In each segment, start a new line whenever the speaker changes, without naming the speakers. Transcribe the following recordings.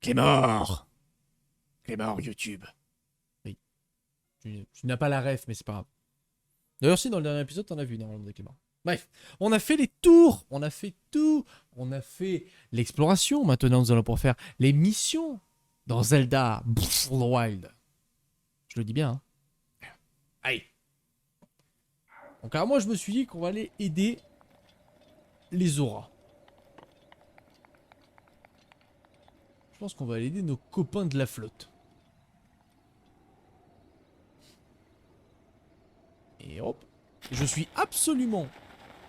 Clémor! Clémor, YouTube.
Oui. Tu n'as pas la ref, mais c'est pas grave. D'ailleurs, si, dans le dernier épisode, t'en as vu, normalement, des Clément. Bref, on a fait les tours, on a fait tout, on a fait l'exploration. Maintenant, nous allons pouvoir faire les missions dans Zelda Breath of the Wild. Je le dis bien, hein. Allez. Donc, alors moi, je me suis dit qu'on va aller aider les auras. Je pense qu'on va aller aider nos copains de la flotte. Et hop. Je suis absolument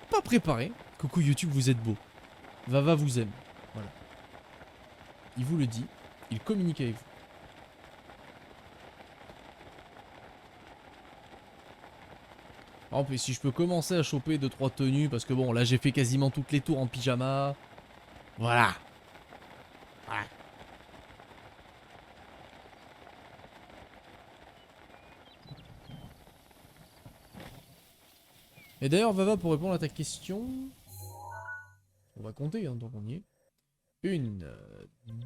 pas préparé. Coucou YouTube, vous êtes beau. Vava vous aime. Voilà. Il vous le dit. Il communique avec vous. Par exemple, si je peux commencer à choper 2-3 tenues, parce que bon, là j'ai fait quasiment toutes les tours en pyjama. Voilà. Voilà. Et d'ailleurs, Vava, pour répondre à ta question, on va compter, hein, donc on y est. 1,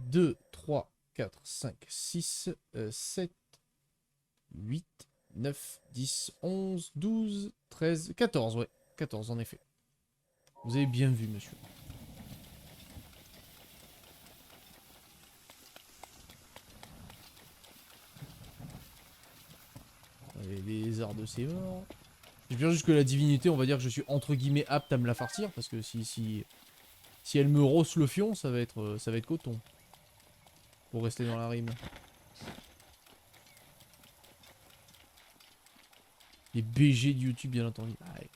2, 3, 4, 5, 6, 7, 8, 9, 10, 11, 12, 13, 14, ouais. 14 en effet. Vous avez bien vu, monsieur. Allez, les arts de ses morts. J'espère juste que la divinité, on va dire que je suis entre guillemets apte à me la farcir, parce que si elle me rosse le fion, ça va être coton. Pour rester dans la rime. Les BG de YouTube, bien entendu. Allez.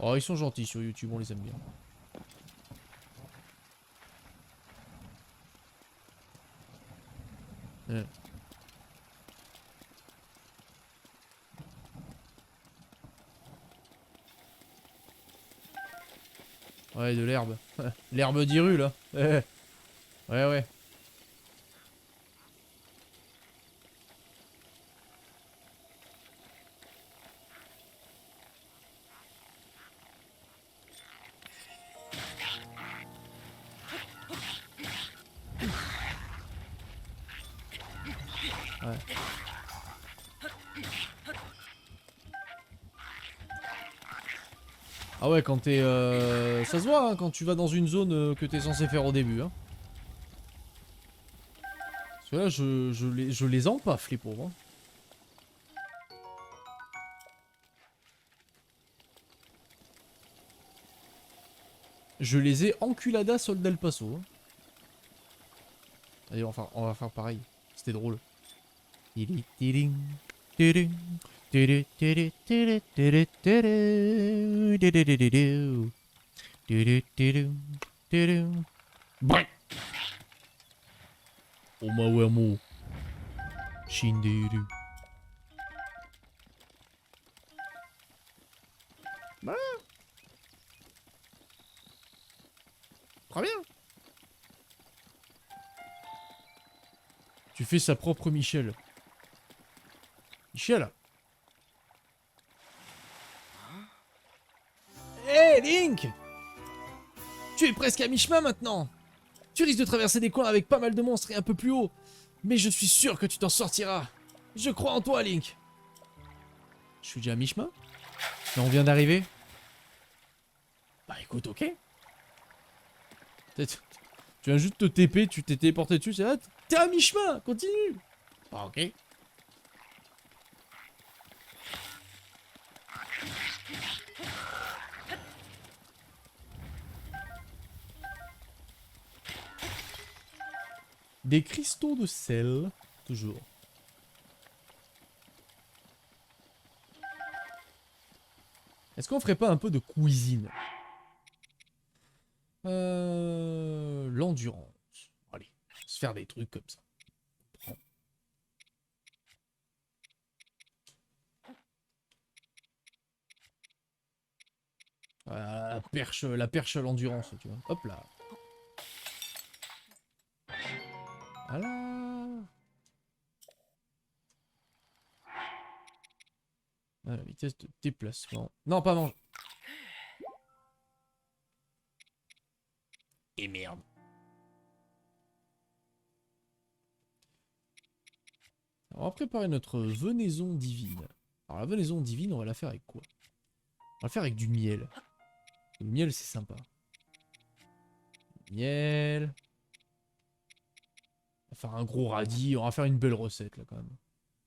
Oh, ils sont gentils sur YouTube, on les aime bien. Ouais, ouais, de l'herbe. L'herbe d'Iru, là. Ouais, ouais. Ouais. Ah ouais, quand t'es... Ça se voit, hein, quand tu vas dans une zone que t'es censé faire au début, hein. Parce que là, je les empaffe, les pauvres, hein. Je les ai enculada sol del Paso, hein. Allez, enfin, on va faire pareil. C'était drôle. Omawamo Shinderu. Bah, très bien. Tu fais sa propre Michel. Michel. Hé, Link! Tu es presque à mi-chemin maintenant. Tu risques de traverser des coins avec pas mal de monstres et un peu plus haut. Mais je suis sûr que tu t'en sortiras. Je crois en toi, Link. Je suis déjà à mi-chemin? Et on vient d'arriver? Bah écoute, ok. Peut-être... Tu viens juste te TP, tu t'es téléporté dessus, c'est là, t'es à mi-chemin, continue. Ah ok. Des cristaux de sel, toujours. Est-ce qu'on ferait pas un peu de cuisine? L'endurance. Allez, on va se faire des trucs comme ça. La perche à l'endurance, tu vois. Hop là. Voilà. Voilà, vitesse de déplacement. Non, pas manger.
Et merde.
Alors, on va préparer notre venaison divine. Alors la venaison divine, on va la faire avec quoi? On va la faire avec du miel. Le miel, c'est sympa. Miel. On va faire un gros radis. On va faire une belle recette, là, quand même.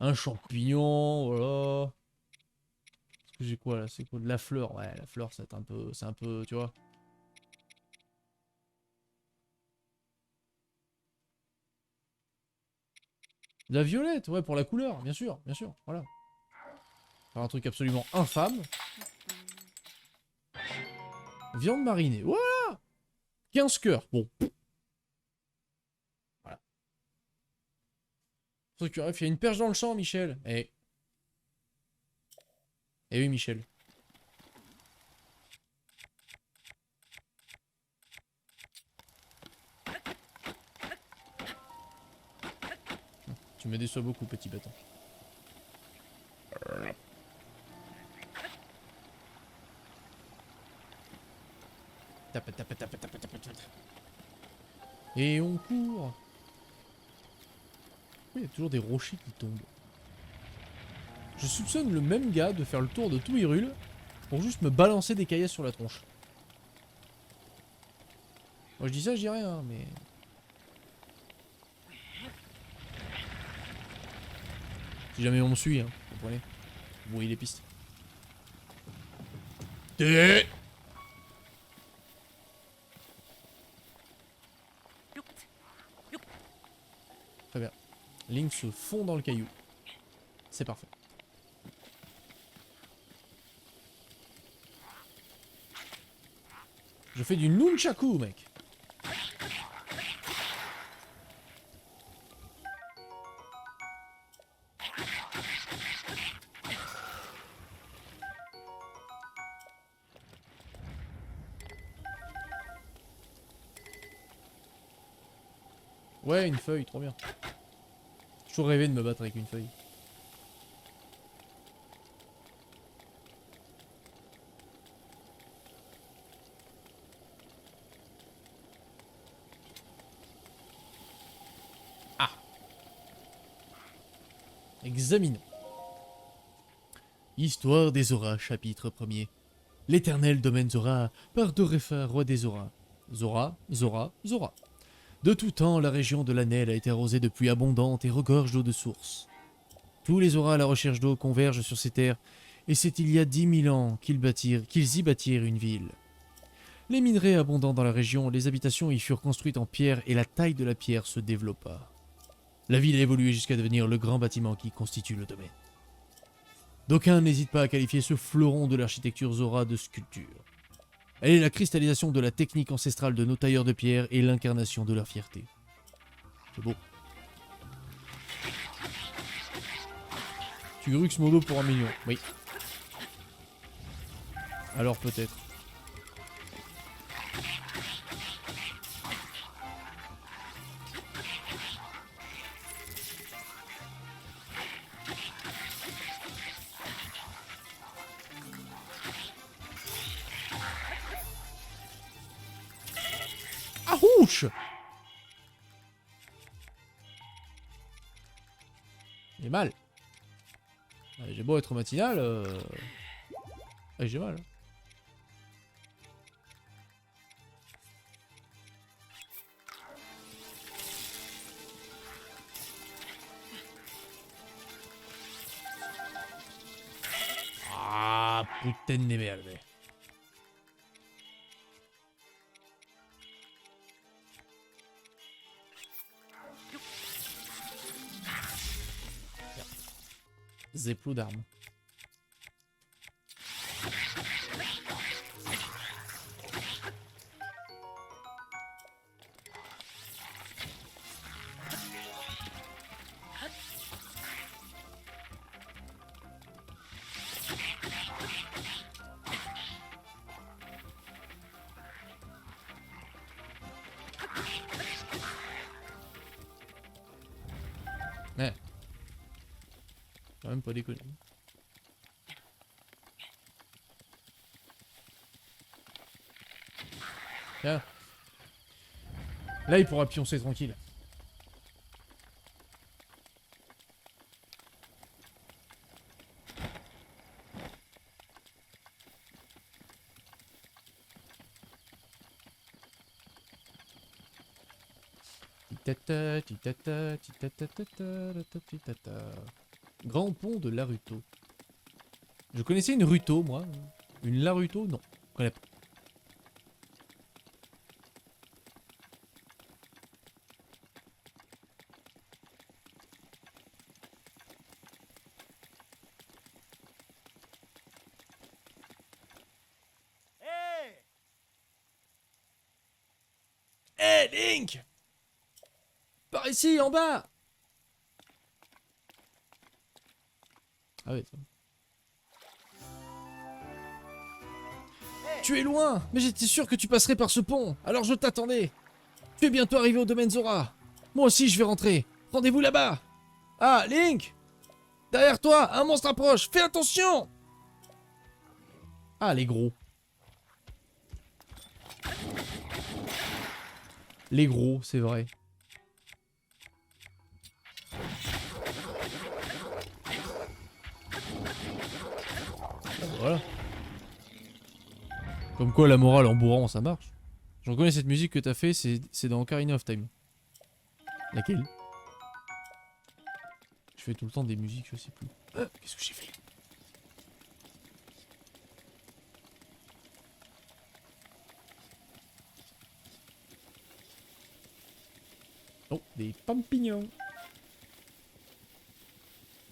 Un champignon, voilà. Est-ce que j'ai quoi, là? C'est quoi? De la fleur. Ouais, la fleur, c'est un peu... C'est un peu, tu vois. De la violette, ouais, pour la couleur, bien sûr, voilà. Faire un truc absolument infâme. Viande marinée, voilà. 15 cœurs, bon. Voilà. Truc, il y a une perche dans le champ, Michel. Eh oui, Michel. Tu me déçois beaucoup, petit bâton. Tape, tape, tape, tape, tape, tape. Et on court. Il y a toujours des rochers qui tombent. Je soupçonne le même gars de faire le tour de tout Hyrule pour juste me balancer des caillasses sur la tronche. Moi je dis ça, je dis rien, mais... Si jamais on me suit, hein, vous comprenez. Vous voyez les pistes.
Très
Très bien. Link se fond dans le caillou. C'est parfait. Je fais du nunchaku, mec. Ouais, une feuille, trop bien. J'ai toujours rêvé de me battre avec une feuille. Ah. Examinons. Histoire des Zoras, chapitre 1er. L'éternel domaine Zora, par Dorefa, roi des Zoras. Zora, Zora, Zora. De tout temps, la région de l'Anel a été arrosée de pluies abondantes et regorge d'eau de source. Tous les Zoras à la recherche d'eau convergent sur ces terres, et c'est il y a 10 000 ans qu'ils y bâtirent une ville. Les minerais abondants dans la région, les habitations y furent construites en pierre et la taille de la pierre se développa. La ville a évolué jusqu'à devenir le grand bâtiment qui constitue le domaine. D'aucuns n'hésitent pas à qualifier ce fleuron de l'architecture Zora de sculpture. Elle est la cristallisation de la technique ancestrale de nos tailleurs de pierre et l'incarnation de leur fierté. C'est beau. Tu gruxes mon dos pour 1 million. Oui. Alors peut-être. Ahouch! J'ai mal. J'ai beau être matinal, j'ai mal. Ah, putain de merde. J'ai plus d'armes. Ouais. Quand même pas déconner. Tiens. Là, il pourra pioncer tranquille. Grand pont de Laruto. Je connaissais une Ruto, moi. Une Laruto, non. Je connais pas. Hé, Link! Par ici, en bas! Ah ouais, ça. Tu es loin, mais j'étais sûr que tu passerais par ce pont, alors je t'attendais. Tu es bientôt arrivé au domaine Zora. Moi aussi, je vais rentrer. Rendez-vous là-bas. Ah, Link! Derrière toi, un monstre approche. Fais attention! Ah, les gros. Les gros, c'est vrai. Voilà. Comme quoi la morale en bourrant, ça marche. Je reconnais cette musique que t'as fait, c'est dans Ocarina of Time. Laquelle? Je fais tout le temps des musiques, je sais plus. Qu'est-ce que j'ai fait? Oh, des champignons.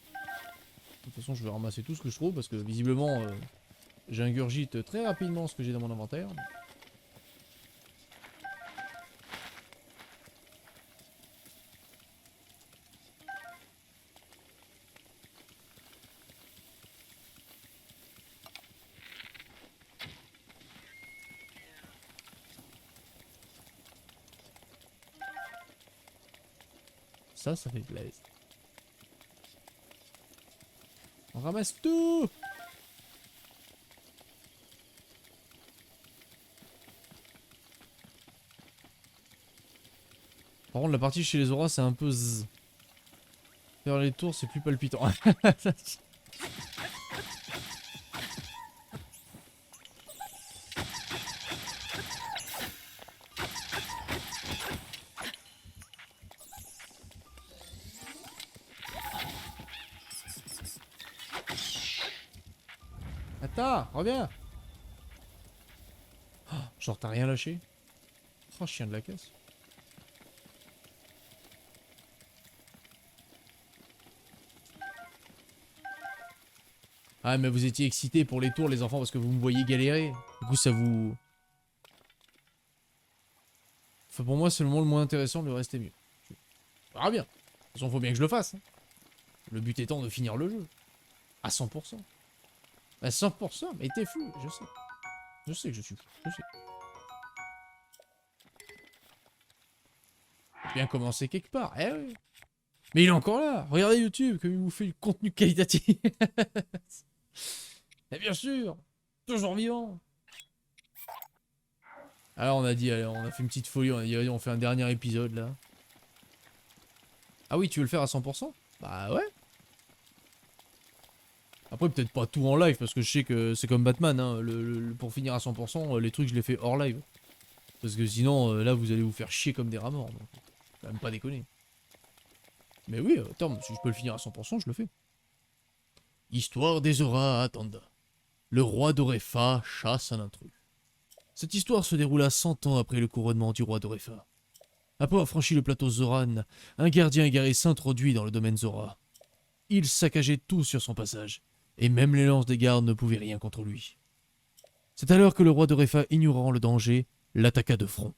De toute façon, je vais ramasser tout ce que je trouve parce que visiblement, j'ingurgite très rapidement ce que j'ai dans mon inventaire. Ça fait plaisir. On ramasse tout! Par contre, la partie chez les auras, c'est un peu zzz. Faire les tours, c'est plus palpitant. Attends, reviens! Oh, genre, t'as rien lâché? Oh, chien de la casse. Ah, mais vous étiez excités pour les tours, les enfants, parce que vous me voyez galérer. Du coup, ça vous... Enfin, pour moi, c'est le moment le moins intéressant, le reste est mieux. On verra bien. De toute façon, faut bien que je le fasse. Hein. Le but étant de finir le jeu. À 100%. À 100%, mais t'es fou, je sais. Je sais que je suis fou, je sais. Faut bien commencer quelque part, eh oui. Mais il est encore là. Regardez YouTube, comme il vous fait du contenu qualitatif. Et bien sûr, toujours vivant. Alors on a dit, allez, on a fait une petite folie, on a dit, allez, on fait un dernier épisode là. Ah oui, tu veux le faire à 100%? Bah ouais. Après peut-être pas tout en live, parce que je sais que c'est comme Batman, hein, pour finir à 100%, les trucs je les fais hors live. Parce que sinon, là vous allez vous faire chier comme des rats morts. Donc, faut quand même pas déconner. Mais oui, attends, si je peux le finir à 100%, je le fais. Histoire des auras attenda. Le roi d'Orefa chasse un intrus. Cette histoire se déroula 100 ans après le couronnement du roi d'Orefa. Après avoir franchi le plateau Zoran, un gardien égaré s'introduit dans le domaine Zora. Il saccageait tout sur son passage, et même les lances des gardes ne pouvaient rien contre lui. C'est alors que le roi d'Orefa, ignorant le danger, l'attaqua de front.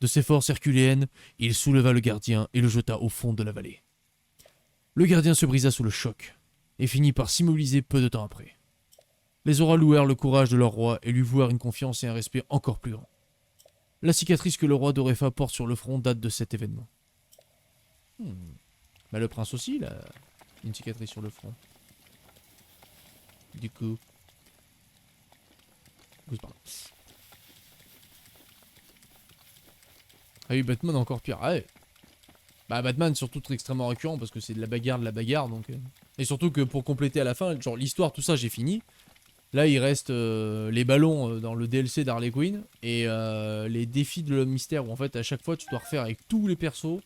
De ses forces herculéennes, il souleva le gardien et le jeta au fond de la vallée. Le gardien se brisa sous le choc, et finit par s'immobiliser peu de temps après. Les auras louèrent le courage de leur roi et lui vouèrent une confiance et un respect encore plus grand. La cicatrice que le roi d'Orefa porte sur le front date de cet événement. Bah le prince aussi, il a une cicatrice sur le front. Du coup... Ah oui, Batman encore pire. Ah ouais. Bah Batman surtout très extrêmement récurrent parce que c'est de la bagarre donc. Et surtout que pour compléter à la fin, genre l'histoire tout ça j'ai fini. Là il reste les ballons dans le DLC d'Harley Quinn et les défis de l'homme mystère où en fait à chaque fois tu dois refaire avec tous les persos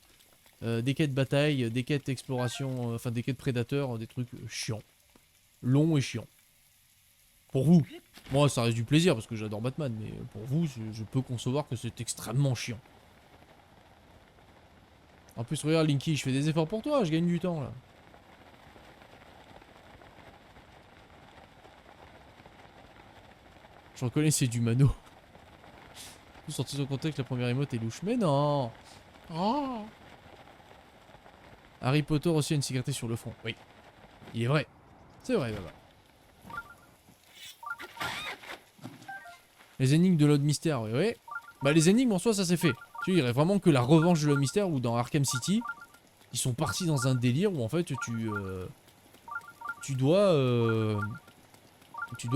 des quêtes bataille, des quêtes exploration, enfin des quêtes prédateurs, des trucs chiants, longs et chiants. Pour vous, moi ça reste du plaisir parce que j'adore Batman, mais pour vous je peux concevoir que c'est extrêmement chiant. En plus, regarde Linky, je fais des efforts pour toi, je gagne du temps là. Je reconnais, c'est du mano. Tout sorti de son contexte, la première émote est louche. Mais non. Oh. Harry Potter aussi a une cicatrice sur le front. Oui. Il est vrai. C'est vrai, Baba. Les énigmes de l'Ode Mystère, oui, oui. Bah, les énigmes en soi, ça c'est fait. Tu vois, il y aurait vraiment que la revanche de l'Ode Mystère ou dans Arkham City. Ils sont partis dans un délire où en fait tu dois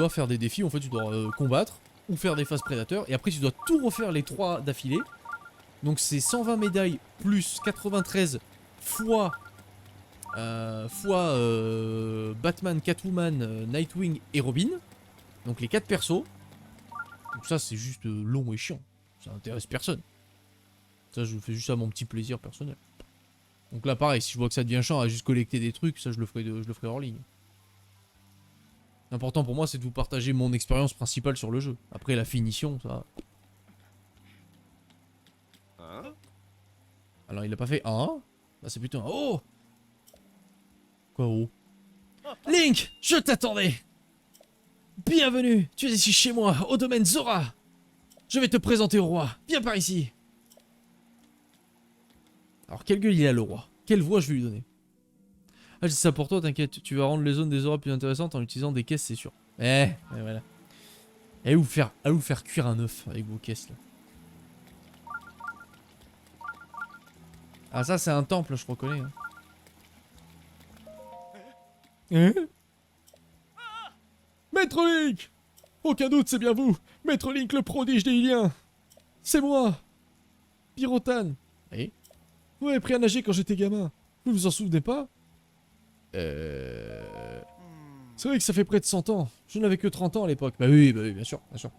faire des défis, en fait tu dois combattre ou faire des phases prédateurs et après tu dois tout refaire les 3 d'affilée. Donc c'est 120 médailles plus 93 fois Batman, Catwoman, Nightwing et Robin. Donc les 4 persos. Donc ça c'est juste long et chiant. Ça intéresse personne. Ça je fais juste à mon petit plaisir personnel. Donc là pareil, si je vois que ça devient chiant à juste collecter des trucs, ça je le ferai hors ligne. L'important pour moi c'est de vous partager mon expérience principale sur le jeu. Après la finition, ça... Alors il a pas fait un. Bah c'est plutôt un oh. Quoi oh? Link, je t'attendais. Bienvenue, tu es ici chez moi, au domaine Zora. Je vais te présenter au roi, viens par ici. Alors quelle gueule il a le roi? Quelle voix je vais lui donner? Ah, je dis ça pour toi, t'inquiète, tu vas rendre les zones des Zora plus intéressantes en utilisant des caisses, c'est sûr. Voilà. Allez vous faire cuire un œuf avec vos caisses là. Ah ça c'est un temple, je reconnais. Hein. Maître Link! Aucun doute, c'est bien vous! Maître Link, le prodige des Iliens! C'est moi! Pyrotan! Oui? Vous m'avez pris à nager quand j'étais gamin. Vous vous en souvenez pas? C'est vrai que ça fait près de 100 ans. Je n'avais que 30 ans à l'époque. Bah oui, bien sûr, bien sûr.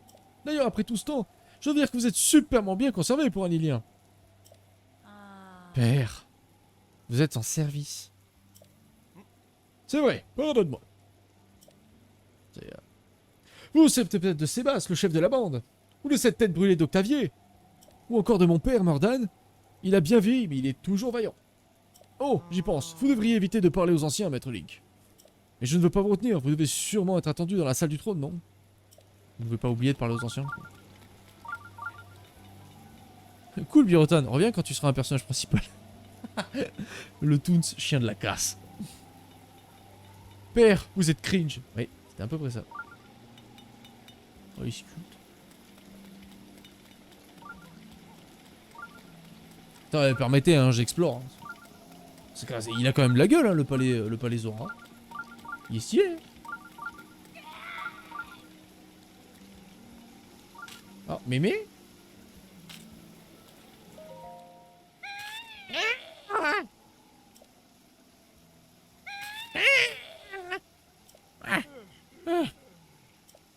D'ailleurs, après tout ce temps, je dois dire que vous êtes superment bien conservé pour un Ilien. Père, vous êtes en service. C'est vrai, pardonne-moi. Vous, c'est peut-être de Sébas, le chef de la bande. Ou de cette tête brûlée d'Octavier. Ou encore de mon père, Mordan. Il a bien vieilli, mais il est toujours vaillant. Oh, j'y pense. Vous devriez éviter de parler aux anciens, Maître Link. Mais je ne veux pas vous retenir. Vous devez sûrement être attendu dans la salle du trône, non? Vous ne devez pas oublier de parler aux anciens. Cool, Birotan. Reviens quand tu seras un personnage principal. Le Toons, chien de la casse. Père, vous êtes cringe. Oui, c'était à peu près ça. Oh, il s'écoute. Attends, permettez, hein, j'explore. Il a quand même de la gueule, hein, le palais Zora. Il est stylé. Oh, mémé.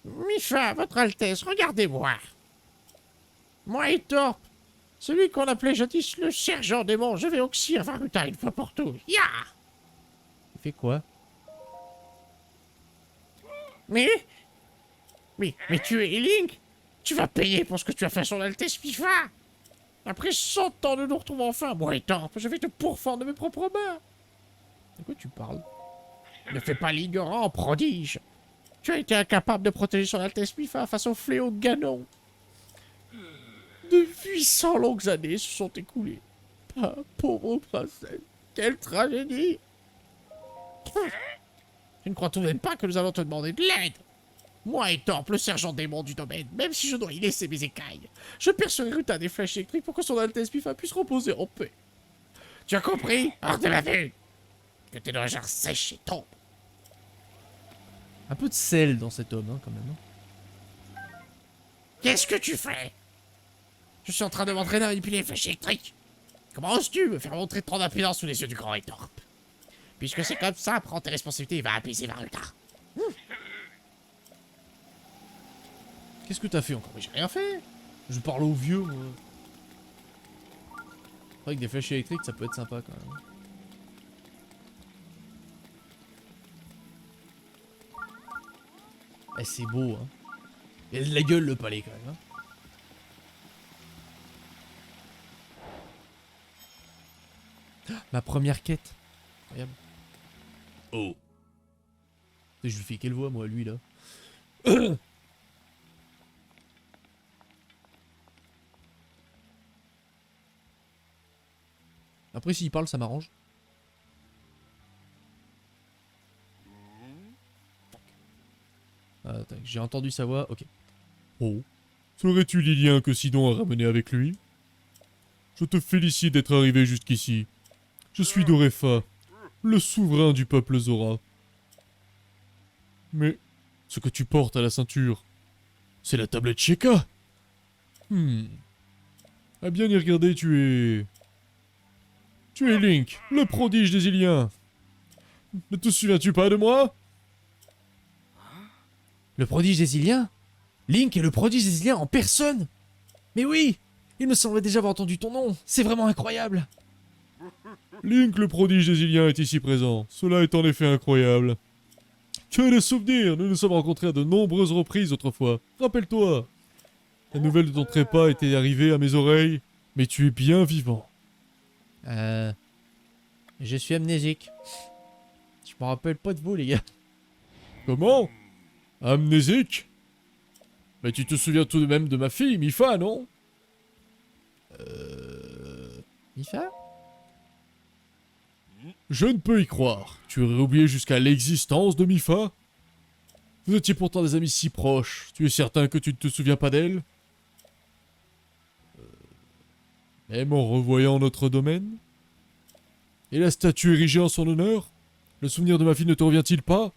Mifa, votre Altesse, regardez-moi. Moi et Torp, celui qu'on appelait jadis le sergent démon, je vais oxyre Varuta une fois pour toutes. Ya!
Il fait quoi?
Mais tu es Link? Tu vas payer pour ce que tu as fait à son Altesse Mifa! Après 100 ans de nous retrouver enfin, moi et Torp, je vais te pourfendre de mes propres mains.
De quoi tu parles?
Ne fais pas l'ignorant, prodige. Tu as été incapable de protéger son Altesse Mifa face au fléau Ganon. De 800 longues années se sont écoulées. Ah, pauvre princesse, quelle tragédie! Tu ne crois tout de même pas que nous allons te demander de l'aide? Moi et Torp, le sergent démon du domaine, même si je dois y laisser mes écailles, je percerai Ruta des flèches électriques pour que son Altesse Mifa puisse reposer en paix. Tu as compris? Hors de ma vue! Que tes doigts sèches et tombent.
Un peu de sel dans cet homme, hein, quand même.
Qu'est-ce que tu fais? Je suis en train de m'entraîner à manipuler les flèches électriques. Comment oses-tu me faire montrer tant d'impudence sous les yeux du grand Hétorp? Puisque c'est comme ça, prends tes responsabilités et va apaiser Varuta.
Qu'est-ce que t'as fait encore? Mais j'ai rien fait. Je parle aux vieux, moi. C'est vrai que des flèches électriques, ça peut être sympa quand même. Eh, c'est beau, hein. Il a de la gueule, le palais, quand même, hein. Ma première quête. Incroyable. Oh. Je lui fais quelle voix, moi, lui, là? Après, s'il parle, ça m'arrange. Attends, j'ai entendu sa voix, ok. Oh. Serais-tu Lilien que Sidon a ramené avec lui? Je te félicite d'être arrivé jusqu'ici. Je suis Dorefa, le souverain du peuple Zora. Mais ce que tu portes à la ceinture, c'est la tablette Sheka. À bien y regarder, tu es Link, le prodige des Iliens. Ne te souviens-tu pas de moi? Le prodige des Iliens? Link est le prodige des Iliens en personne? Mais oui! Il me semblait déjà avoir entendu ton nom. C'est vraiment incroyable. Link, le prodige des Iliens, est ici présent. Cela est en effet incroyable. Tu as des souvenirs, nous nous sommes rencontrés à de nombreuses reprises autrefois. Rappelle-toi. La nouvelle de ton trépas était arrivée à mes oreilles, mais tu es bien vivant. Je suis amnésique. Je me rappelle pas de vous, les gars. Comment? Amnésique? Mais tu te souviens tout de même de ma fille, Mifa, non? Mifa? Je ne peux y croire. Tu aurais oublié jusqu'à l'existence de Mifa? Vous étiez pourtant des amis si proches. Tu es certain que tu ne te souviens pas d'elle? Même en revoyant notre domaine? Et la statue érigée en son honneur? Le souvenir de ma fille ne te revient-il pas?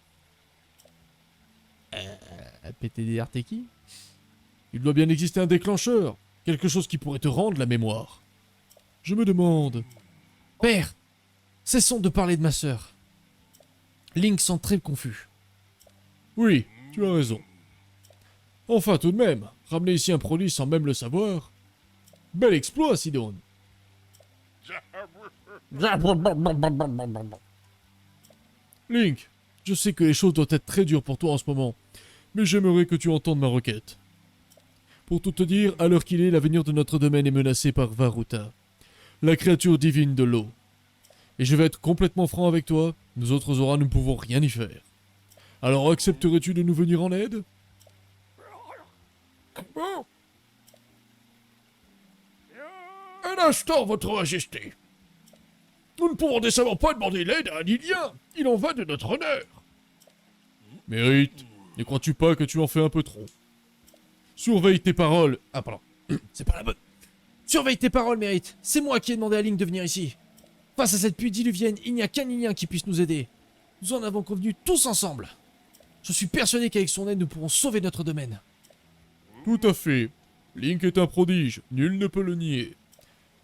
PTDR t'es qui? Il doit bien exister un déclencheur. Quelque chose qui pourrait te rendre la mémoire. Je me demande... Père! Cessons de parler de ma sœur. Link semble très confus. Oui, tu as raison. Enfin, tout de même, ramener ici un produit sans même le savoir. Bel exploit, Sidon. Link, je sais que les choses doivent être très dures pour toi en ce moment, mais j'aimerais que tu entendes ma requête. Pour tout te dire, à l'heure qu'il est, l'avenir de notre domaine est menacé par Varuta, la créature divine de l'eau. Et je vais être complètement franc avec toi, nous autres Zora ne pouvons rien y faire. Alors accepterais-tu de nous venir en aide? Un instant, votre majesté. Nous ne pouvons décemment pas demander l'aide à un Ilien. Il en va de notre honneur. Mérite, ne crois-tu pas que tu en fais un peu trop? Surveille tes paroles. Ah, pardon. C'est pas la bonne. Surveille tes paroles, Mérite. C'est moi qui ai demandé à Link de venir ici. Face à cette pluie diluvienne, il n'y a qu'un Ilien qui puisse nous aider. Nous en avons convenu tous ensemble. Je suis persuadé qu'avec son aide, nous pourrons sauver notre domaine. Tout à fait. Link est un prodige, nul ne peut le nier.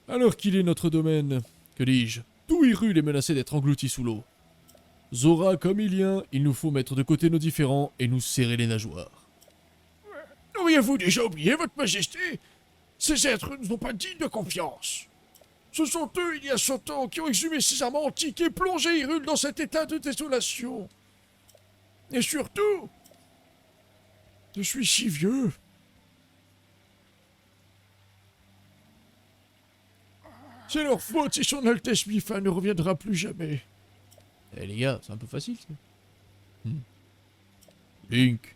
Alors qu'il est notre domaine, que dis-je, tout Hyrule est menacé d'être englouti sous l'eau. Zora comme Ilien, il nous faut mettre de côté nos différends et nous serrer les nageoires. Auriez-vous déjà oublié, votre majesté? Ces êtres ne sont pas dignes de confiance. Ce sont eux, il y a 100 ans, qui ont exhumé ces armes antiques et plongé Hyrule dans cet état de désolation. Et surtout, je suis si vieux. C'est leur faute si son Altesse Mifa ne reviendra plus jamais. Eh les gars, c'est un peu facile ça. Link.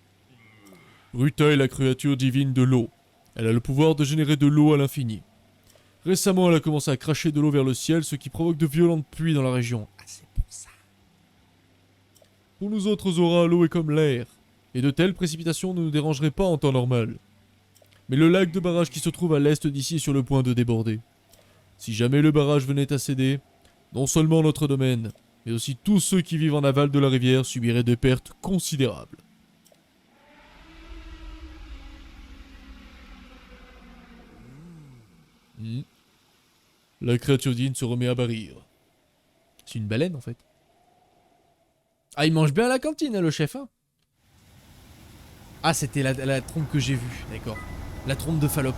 Ruta est la créature divine de l'eau. Elle a le pouvoir de générer de l'eau à l'infini. Récemment, elle a commencé à cracher de l'eau vers le ciel, ce qui provoque de violentes pluies dans la région. Ah, c'est pour ça. Pour nous autres Zora, l'eau est comme l'air. Et de telles précipitations ne nous dérangeraient pas en temps normal. Mais le lac de barrage qui se trouve à l'est d'ici est sur le point de déborder. Si jamais le barrage venait à céder, non seulement notre domaine, mais aussi tous ceux qui vivent en aval de la rivière subiraient des pertes considérables.
La créature divine se remet à barrir.
C'est une baleine en fait. Ah, il mange bien à la cantine, hein, le chef. Hein. Ah, c'était la trompe que j'ai vue, d'accord. La trompe de Fallope.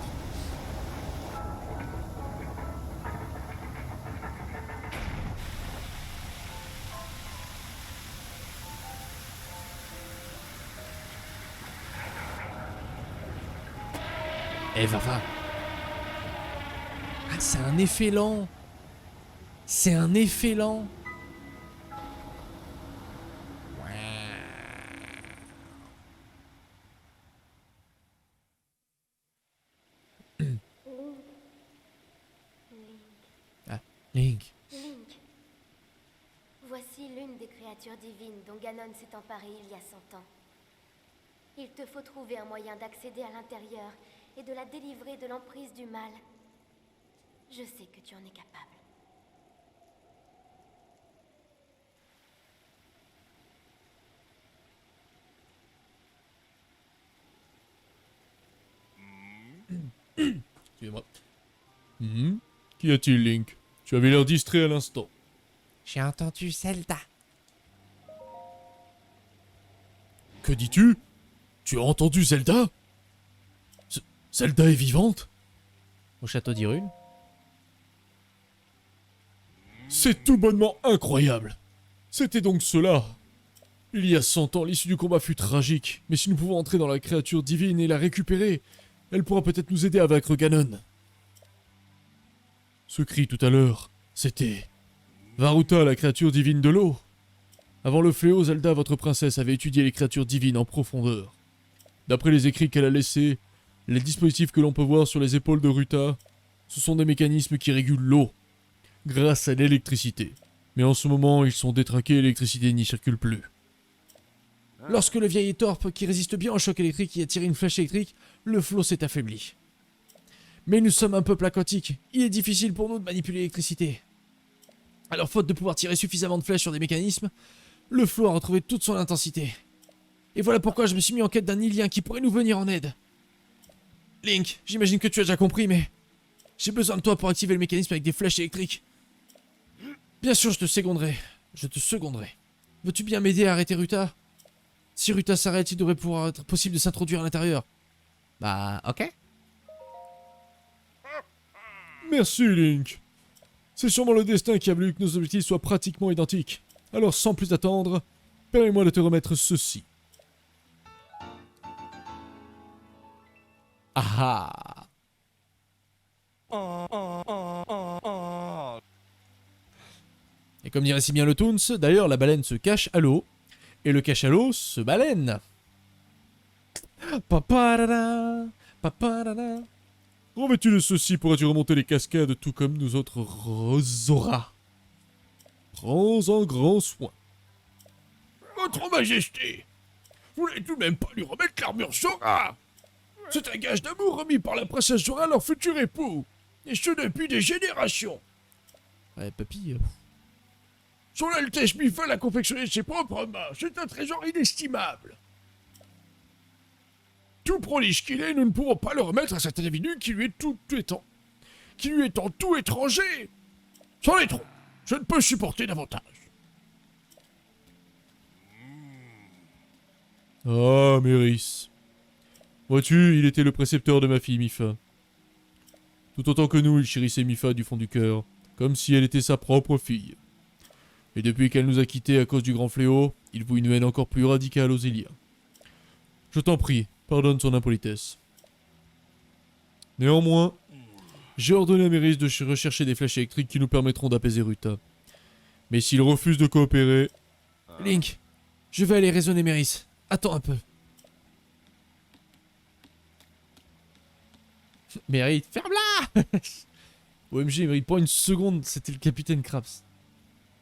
Eh, va. Ah, c'est un effet lent. C'est un effet lent. Ah, Link.
Link, voici l'une des créatures divines dont Ganon s'est emparé il y a 100 ans. Il te faut trouver un moyen d'accéder à l'intérieur et de la délivrer de l'emprise du mal. Je sais que tu en es capable.
Excusez-moi.
Qu'y a-t-il, Link? Tu avais l'air distrait à l'instant.
J'ai entendu Zelda.
Que dis-tu? Tu as entendu Zelda? Zelda est vivante?
Au château d'Hyrule.
C'est tout bonnement incroyable. C'était donc cela. Il y a 100 ans, l'issue du combat fut tragique, mais si nous pouvons entrer dans la créature divine et la récupérer, elle pourra peut-être nous aider à vaincre Ganon. Ce cri tout à l'heure, c'était Varuta, la créature divine de l'eau. Avant le fléau, Zelda, votre princesse, avait étudié les créatures divines en profondeur. D'après les écrits qu'elle a laissés, les dispositifs que l'on peut voir sur les épaules de Ruta, ce sont des mécanismes qui régulent l'eau, grâce à l'électricité. Mais en ce moment, ils sont détraqués et l'électricité n'y circule plus.
Lorsque le vieil est torpe, qui résiste bien au choc électrique et a tiré une flèche électrique, le flot s'est affaibli. Mais nous sommes un peuple aquatique, il est difficile pour nous de manipuler l'électricité. Alors faute de pouvoir tirer suffisamment de flèches sur des mécanismes, le flot a retrouvé toute son intensité. Et voilà pourquoi je me suis mis en quête d'un Ilien qui pourrait nous venir en aide. Link, j'imagine que tu as déjà compris, mais j'ai besoin de toi pour activer le mécanisme avec des flèches électriques. Bien sûr, je te seconderai. Veux-tu bien m'aider à arrêter Ruta? Si Ruta s'arrête, il devrait pouvoir être possible de s'introduire à l'intérieur. Bah, ok.
Merci, Link. C'est sûrement le destin qui a voulu que nos objectifs soient pratiquement identiques. Alors, sans plus attendre, permets-moi de te remettre ceci.
Ah Et comme dirait si bien le Toons, d'ailleurs la baleine se cache à l'eau, et le cachalot se baleine. Paparara, paparara.
Revêtu de ceci, pourrais-tu remonter les cascades tout comme nous autres Rosora? Prends en grand soin. Votre Majesté, vous n'allez tout de même pas lui remettre l'armure Zora? C'est un gage d'amour remis par la princesse Zora à leur futur époux, et ce depuis des générations.
Ouais, papy.
Son Altesse Mifa l'a confectionné de ses propres mains, c'est un trésor inestimable. Tout prodige qu'il est, nous ne pouvons pas le remettre à cet individu qui lui est en tout étranger. C'en est trop. Je ne peux supporter davantage. Ah, Méris. Vois-tu, il était le précepteur de ma fille Mifa. Tout autant que nous, il chérissait Mifa du fond du cœur, comme si elle était sa propre fille. Et depuis qu'elle nous a quittés à cause du grand fléau, il voue une haine encore plus radicale aux Iliens. Je t'en prie, pardonne son impolitesse. Néanmoins, j'ai ordonné à Méris de rechercher des flèches électriques qui nous permettront d'apaiser Ruta. Mais s'il refuse de coopérer...
Link, je vais aller raisonner Méris. Attends un peu. Méris, ferme-la.
OMG, mais prend une seconde, c'était le capitaine Krabs.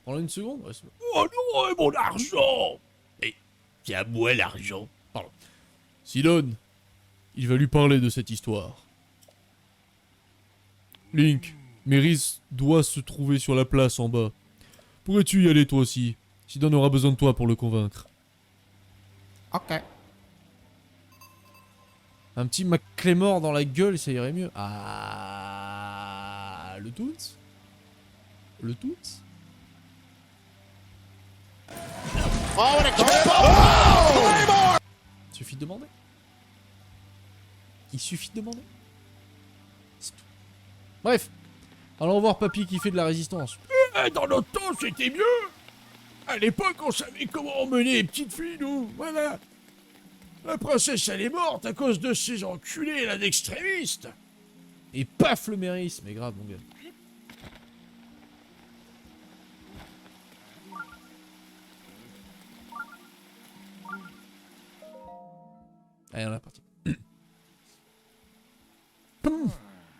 Prends-le une seconde. Ouais,
Oh non, mon argent! Et c'est à moi l'argent. Pardon. Sidon, il va lui parler de cette histoire. Link, Méris doit se trouver sur la place en bas. Pourrais-tu y aller toi aussi? Sidon aura besoin de toi pour le convaincre.
Ok. Un petit McClaymore dans la gueule, ça irait mieux. Ah. le Toons. Le Toons. Il suffit de demander. Il suffit de demander. C'est tout. Bref. Allons voir Papy qui fait de la résistance.
Dans notre temps, c'était mieux. À l'époque, on savait comment emmener les petites filles, nous. Voilà. La princesse, elle est morte à cause de ces enculés, là, d'extrémistes.
Et paf le Méris. Mais grave, mon gars. Allez, on est parti.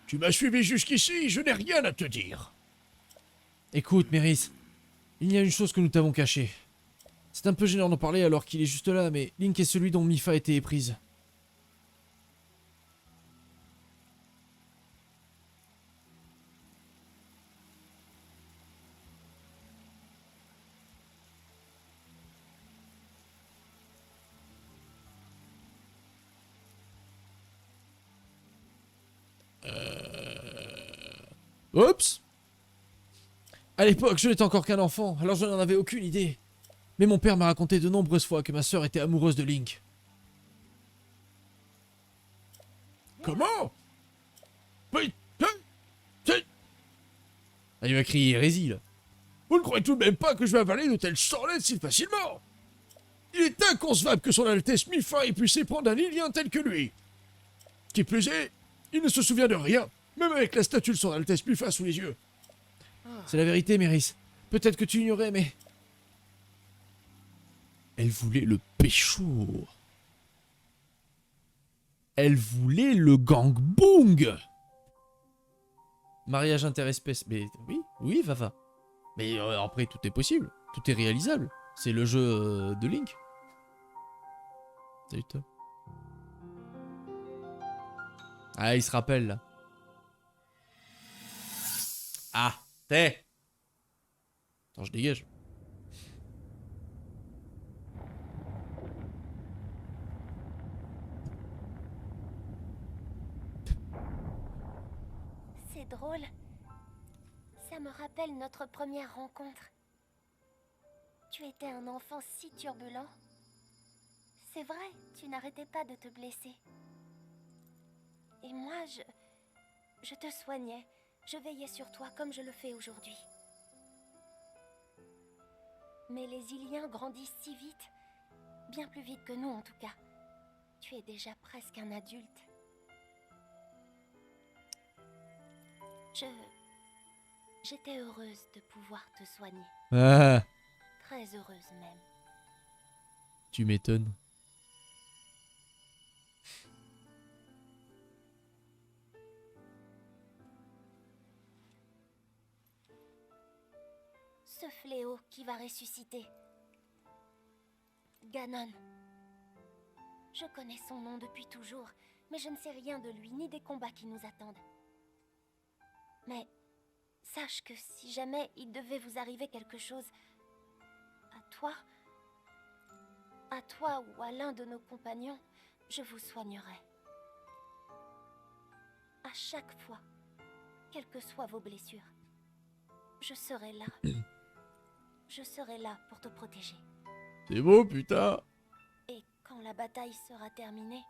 Tu m'as suivi jusqu'ici, je n'ai rien à te dire.
Écoute, Méris. Il y a une chose que nous t'avons cachée. C'est un peu gênant d'en parler alors qu'il est juste là, mais Link est celui dont Mipha a été éprise. Oups! À l'époque, je n'étais encore qu'un enfant, alors je n'en avais aucune idée. Mais mon père m'a raconté de nombreuses fois que ma sœur était amoureuse de Link.
Comment? Mais,
Ah, il va crier hérésie, là.
vous ne croyez tout de même pas que je vais avaler de telles sornettes si facilement? Il est inconcevable que son Altesse Mipha ait pu s'éprendre un Lilien tel que lui. Qui plus est, il ne se souvient de rien, même avec la statue de son Altesse Mipha sous les yeux.
C'est la vérité, Méris. Peut-être que tu ignorais, mais... Elle voulait le pécho. Elle voulait le gangbang. Mariage interespèce. Mais oui, oui, Vava. Mais après, tout est possible. Tout est réalisable. C'est le jeu de Link. Salut toi. Ah, il se rappelle, là. Ah, t'es. Attends, je dégage.
C'est drôle. Ça me rappelle notre première rencontre. Tu étais un enfant si turbulent. C'est vrai, tu n'arrêtais pas de te blesser. Et moi, je te soignais. Je veillais sur toi comme je le fais aujourd'hui. Mais les Iliens grandissent si vite. Bien plus vite que nous, en tout cas. Tu es déjà presque un adulte. J'étais heureuse de pouvoir te soigner.
Ah,
Très heureuse même.
tu m'étonnes.
Ce fléau qui va ressusciter. Ganon. Je connais son nom depuis toujours, mais je ne sais rien de lui ni des combats qui nous attendent. Mais sache que si jamais il devait vous arriver quelque chose, à toi ou à l'un de nos compagnons, je vous soignerai. À chaque fois, quelles que soient vos blessures, je serai là. Je serai là pour te protéger.
C'est beau, putain.
Et quand la bataille sera terminée,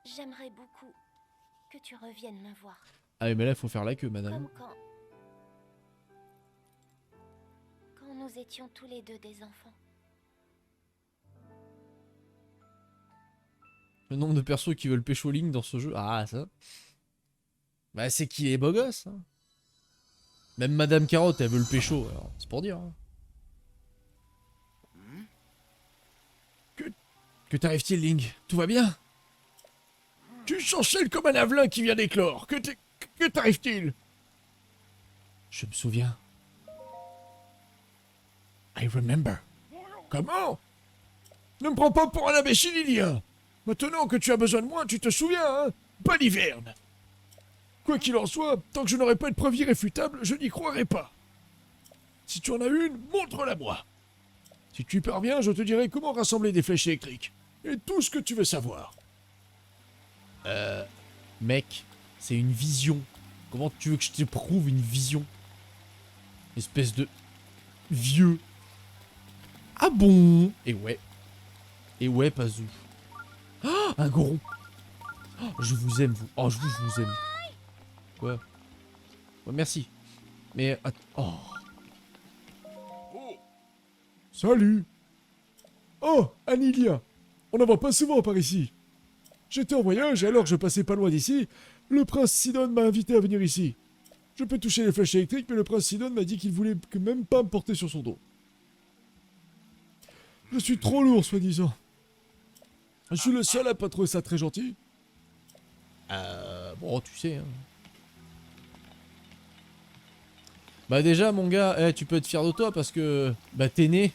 j'aimerais beaucoup que tu reviennes me voir.
Ah, mais là, il faut faire la queue, madame.
Comme quand nous étions tous les deux des enfants.
Le nombre de persos qui veulent pécho Link dans ce jeu. Ah, ça. Bah, c'est qu'il est beau gosse. Hein. Même Madame Carotte, elle veut le pécho. Alors, c'est pour dire. Hein. Que t'arrive-t-il, Link? Tout va bien?
Tu chancelles comme un avelin qui vient d'éclore. Que t'arrive-t-il?
Je me souviens.
I remember. Comment? Ne me prends pas pour un imbécile, Ilien. Maintenant que tu as besoin de moi, tu te souviens, hein? Baliverne. Quoi qu'il en soit, tant que je n'aurai pas de preuve irréfutable, je n'y croirai pas. Si tu en as une, montre-la-moi. Si tu y parviens, je te dirai comment rassembler des flèches électriques. Et tout ce que tu veux savoir.
Mec, c'est une vision Comment tu veux que je te prouve une vision? Espèce de vieux. Ah bon? Et ouais. Et ouais, Pazou. Ah, un gros. Oh, je vous aime, vous. Oh, je vous aime. Quoi? Ouais, merci. Mais... Oh.
Salut. Oh, Anilia. On n'en voit pas souvent par ici. J'étais en voyage et alors que je passais pas loin d'ici, le prince Sidon m'a invité à venir ici. Je peux toucher les flèches électriques, mais le prince Sidon m'a dit qu'il voulait que même pas me porter sur son dos. Je suis trop lourd, soi-disant. Je suis le seul à pas trouver ça très gentil.
Bon, tu sais, hein. Bah déjà, mon gars, tu peux être fier de toi parce que... Bah t'es né.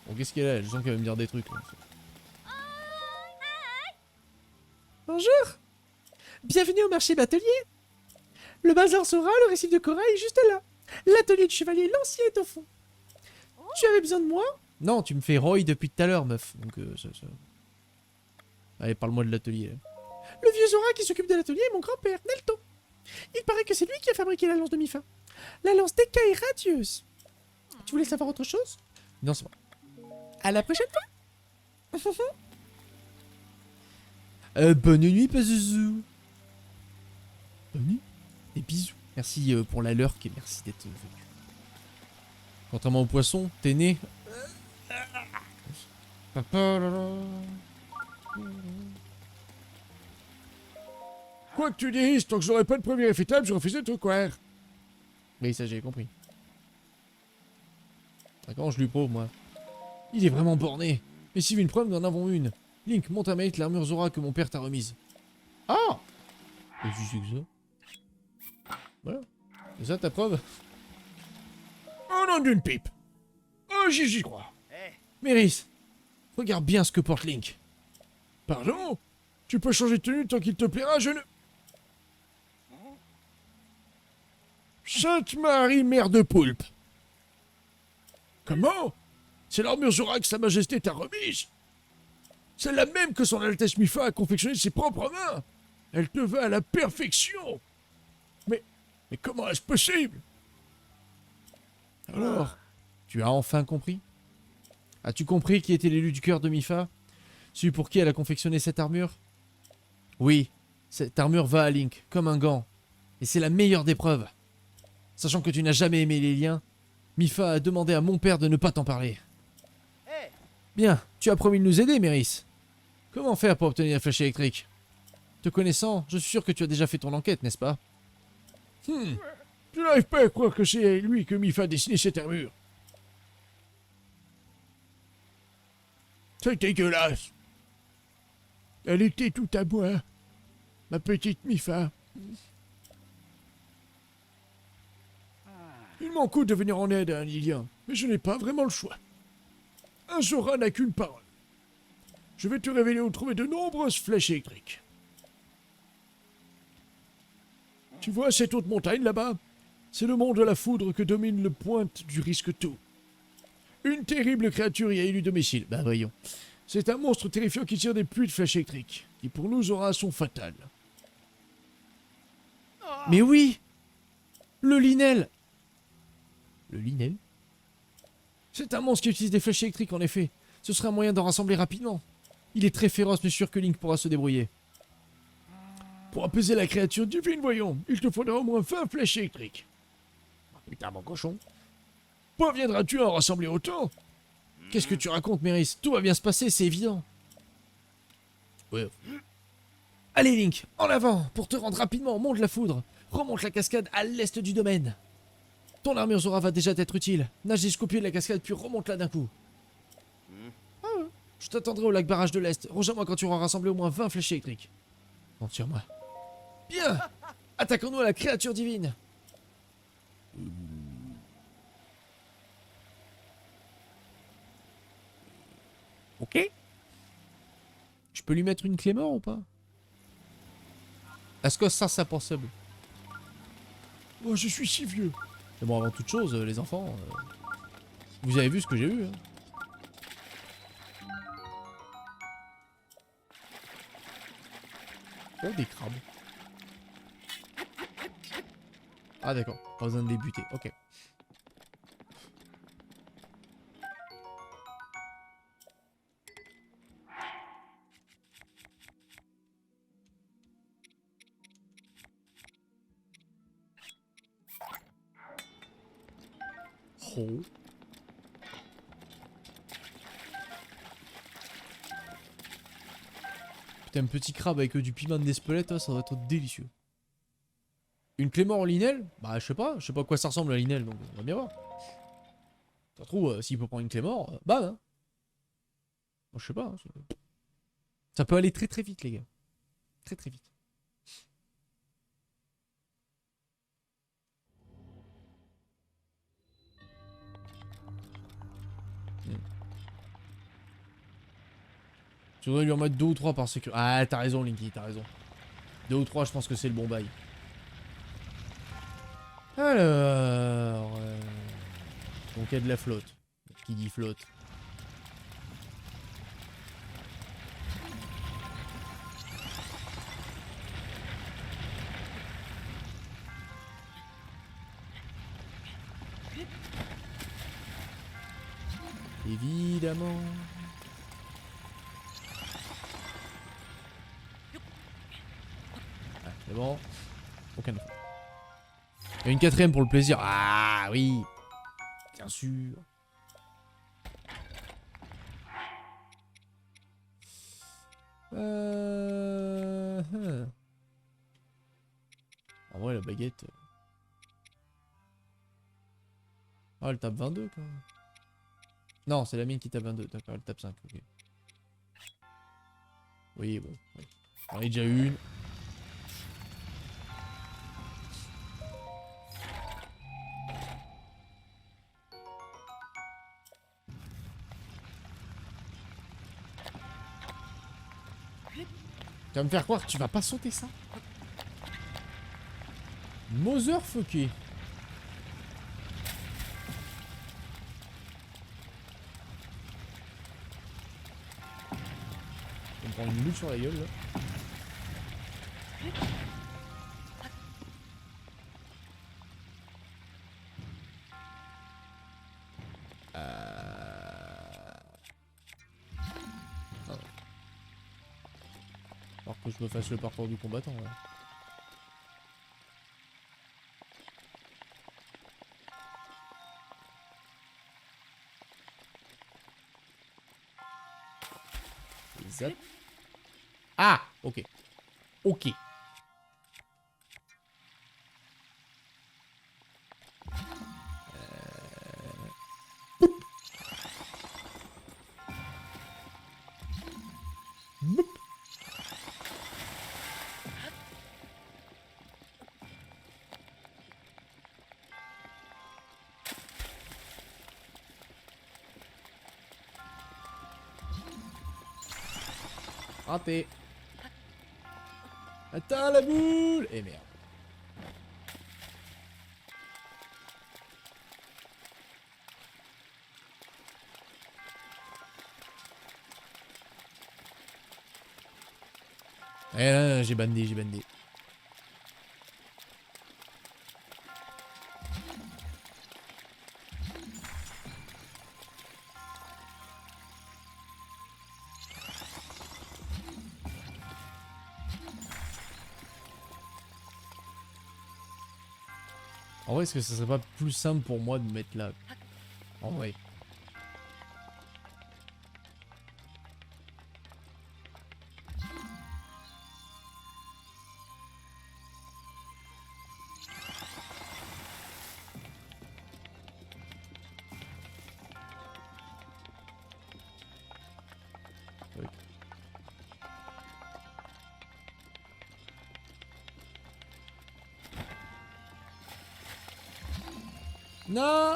Bon, qu'est-ce qu'elle a? Je sens qu'elle va me dire des trucs, là. Bonjour. Bienvenue au marché batelier. Le bazar sera le récif de corail est juste là. L'atelier du chevalier Lancier est au fond. Tu avais besoin de moi? Non, tu me fais Roy depuis tout à l'heure, meuf. Donc, ça... Allez, parle-moi de l'atelier. Le vieux Zora qui s'occupe de l'atelier est mon grand-père, Nelto. Il paraît que c'est lui qui a fabriqué la lance de Mifa. La lance d'Eka est radieuse. Tu voulais savoir autre chose? Non, c'est bon. À la prochaine fois. Bonne nuit, Pazuzu. Bonne nuit. Des bisous. Merci pour la lurk et merci d'être venu. Contrairement au poisson, t'es né.
Quoi que tu dises, tant que j'aurais pas de premier effétable, je refusais de te croire.
Oui, ça j'ai compris. Comment je lui prouve, moi? Il est vraiment borné. Mais si une preuve, nous en avons une. Link, monte à Mate l'armure Zora que mon père t'a remise. Ah! Et tu sais que ça? Voilà. C'est ça ta preuve?
Oh non d'une pipe. Oh, j'y crois.
Méris, regarde bien ce que porte Link.
Pardon? Tu peux changer de tenue tant qu'il te plaira, je ne... Sainte Marie, mère de poulpe. Comment? C'est l'armure Zora que Sa Majesté t'a remise. C'est la même que son Altesse Mifa a confectionnée de ses propres mains. Elle te va à la perfection. Mais comment est-ce possible? Alors,
Tu as enfin compris? As-tu compris qui était l'élu du cœur de Mifa? Celui pour qui elle a confectionné cette armure? Oui, cette armure va à Link, comme un gant. Et c'est la meilleure des preuves. Sachant que tu n'as jamais aimé les liens, Mifa a demandé à mon père de ne pas t'en parler. Bien, tu as promis de nous aider, Méris. Comment faire pour obtenir la flèche électrique? Te connaissant, je suis sûr que tu as déjà fait ton enquête, n'est-ce pas?
je n'arrive pas à croire que c'est lui que Mifa a dessiné cette armure. C'est dégueulasse. Elle était tout à moi, ma petite Mifa. Il m'en coûte de venir en aide à un Lilien, mais je n'ai pas vraiment le choix. Un Zora n'a qu'une parole. Je vais te révéler où trouver de nombreuses flèches électriques. Tu vois cette haute montagne là-bas? C'est le monde de la foudre que domine le pointe du risque tout. Une terrible créature y a élu domicile. Bah voyons. C'est un monstre terrifiant qui tire des pluies de flèches électriques, qui pour nous aura son fatal.
Mais oui! Le Linel! Le Linel? C'est un monstre qui utilise des flèches électriques, en effet. Ce serait un moyen d'en rassembler rapidement. Il est très féroce, mais sûr que Link pourra se débrouiller.
Pour apaiser la créature divine, voyons, il te faudra au moins 20 flèches électriques.
Putain, mon cochon.
Parviendras-tu à en rassembler autant?
Qu'est-ce que tu racontes, Méris? Tout va bien se passer, c'est évident. Ouais. Allez, Link, en avant! Pour te rendre rapidement au mont de la foudre. Remonte la cascade à l'est du domaine. Ton armure Zora va déjà t'être utile. Nage jusqu'au pied de la cascade, puis remonte-la d'un coup. Ah ouais. Je t'attendrai au lac barrage de l'Est. Rejoins-moi quand tu auras rassemblé au moins 20 flèches électriques. Compte sur moi. Bien! Attaquons-nous à la créature divine. Ok. Je peux lui mettre une clé mort ou pas? Est-ce que ça, c'est possible?
Oh, je suis si vieux.
Mais bon, avant toute chose, les enfants... Vous avez vu ce que j'ai eu, hein. Oh, des crabes. Ah d'accord, pas besoin de les buter, ok. Oh. Putain, un petit crabe avec du piment d'Espelette, ça va être délicieux. Une clé mort au linel? Bah je sais pas à quoi ça ressemble à linel, donc on va bien voir. Ça se trouve, s'il peut prendre une clé mort, bam hein. Moi je sais pas, hein, ça peut aller très très vite les gars. Très très vite. Tu voudrais lui en mettre 2 ou 3 par sécurité. Ah t'as raison Linky, t'as raison. 2 ou 3 je pense que c'est le bon bail. Alors... Donc il y a de la flotte. Qui dit flotte? Évidemment. Ah, c'est bon. Aucun effort. Il y a une quatrième pour le plaisir. Ah oui. Bien sûr. En vrai, la baguette. Ah, elle tape 22 quand même. Non, c'est la mienne qui tape 22. D'accord, elle tape 5. Ok. Oui, bon. Oui. J'en ai déjà une. Tu vas me faire croire que tu vas pas sauter ça? Motherfucker. On me prend une boule sur la gueule là. Alors que je me fasse le parcours du combattant là. Zap. Ah, ok. Ok. Raté. Attends la boule. Eh merde. Eh là, j'ai bandé, j'ai bandé. En vrai, est-ce que ça serait pas plus simple pour moi de me mettre là? En vrai. Oui. Non.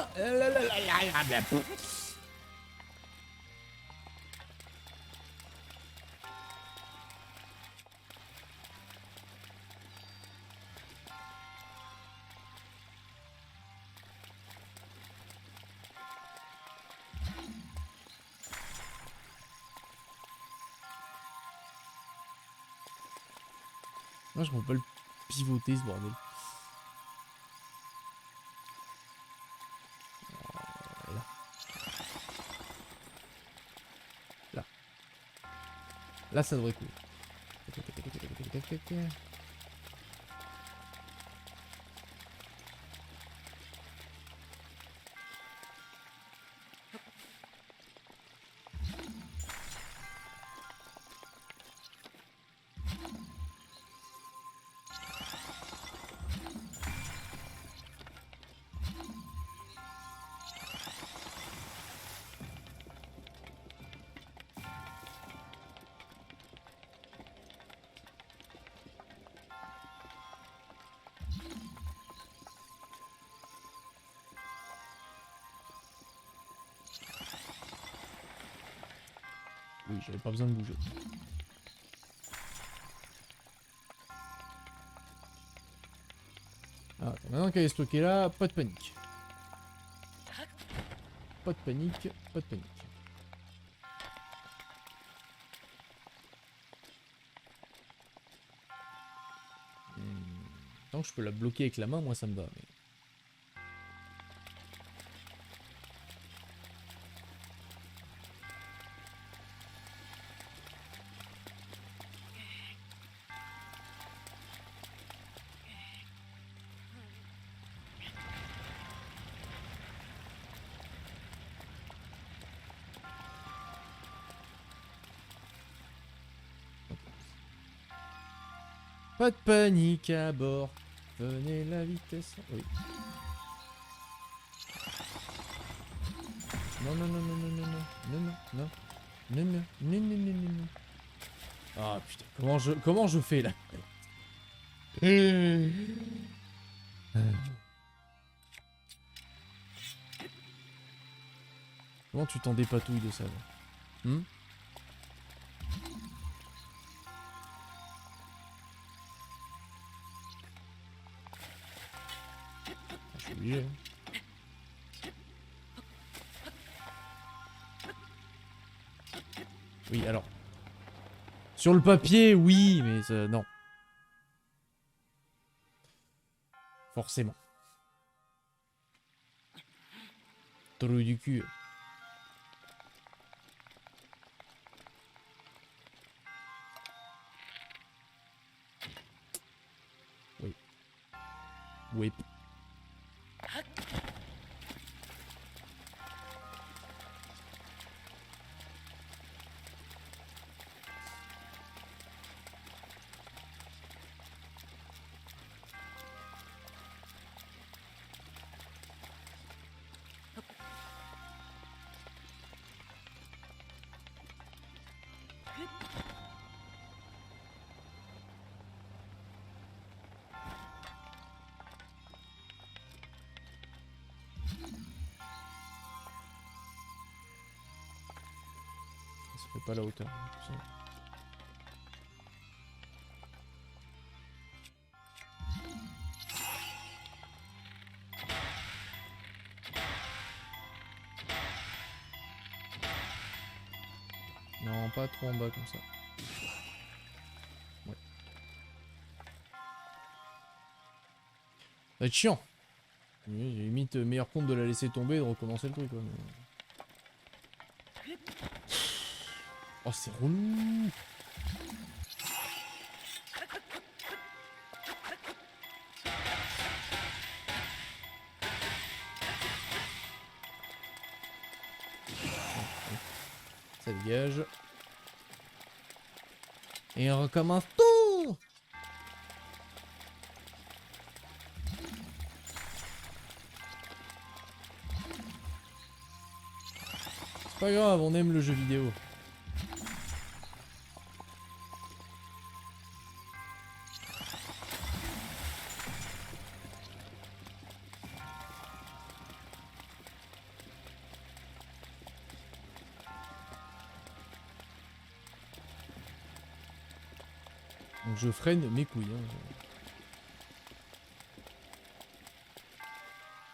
Moi, je peux pas le pivoter, ce bordel. Là. Là. Là, ça devrait couler. Tac, tac, tac, tac, tac, tac, tac, tac. Oui, j'avais pas besoin de bouger. Ah, attends, maintenant qu'elle est stockée là, pas de panique. Pas de panique, pas de panique. Tant que je peux la bloquer avec la main, moi ça me va. Mais... Pas de panique à bord. Venez la vitesse. Oui. Non, non, non, non, non, non, non, non, non, non, non, non, non, non, non, non, non. Ah putain, comment je fais là? Comment tu t'en dépatouilles de ça là? Je suis obligé. Hein. Oui, alors. Sur le papier, oui, mais non. Forcément. Trou du cul. Oui. Oui. Ça fait pas la hauteur. Tout ça. Non, pas trop en bas comme ça. Ouais. Ça va être chiant. J'ai limite meilleur compte de la laisser tomber et de recommencer le truc. Quoi, mais... Oh, c'est relou. Ça dégage. Et on recommence tout. C'est pas grave, on aime le jeu vidéo. Donc je freine mes couilles. Hein.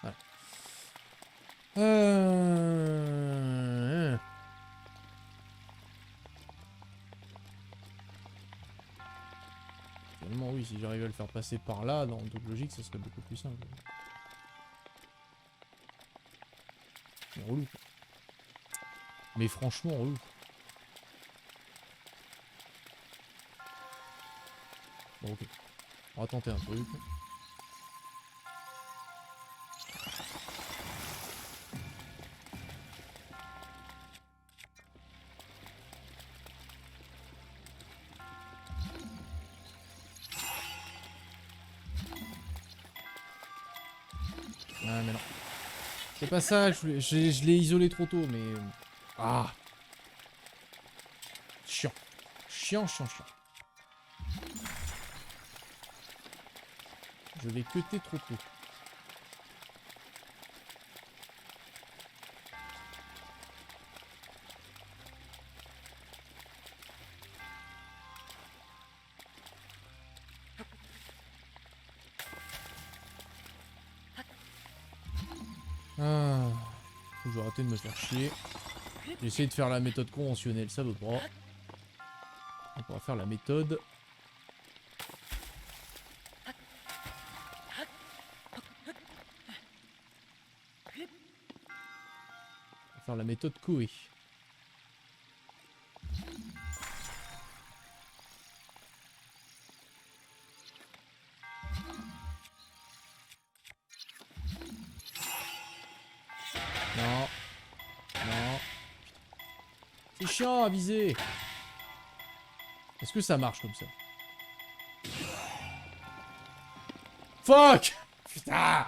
Voilà. Finalement oui, si j'arrivais à le faire passer par là, dans toute logique, ça serait beaucoup plus simple. C'est relou, quoi. Mais franchement, relou. Bon, ok. On va tenter un truc. Ah mais non. C'est pas ça, je l'ai isolé trop tôt, mais... Ah. Chiant. Chiant. Je vais cutter trop tôt. Ah. Faut que je vais arrêter de me faire chier. J'ai essayé de faire la méthode conventionnelle, ça veut pas. Donc on va faire la méthode. On va faire la méthode Koei. Non. Non. C'est chiant à viser. Est-ce que ça marche comme ça? Fuck! Putain!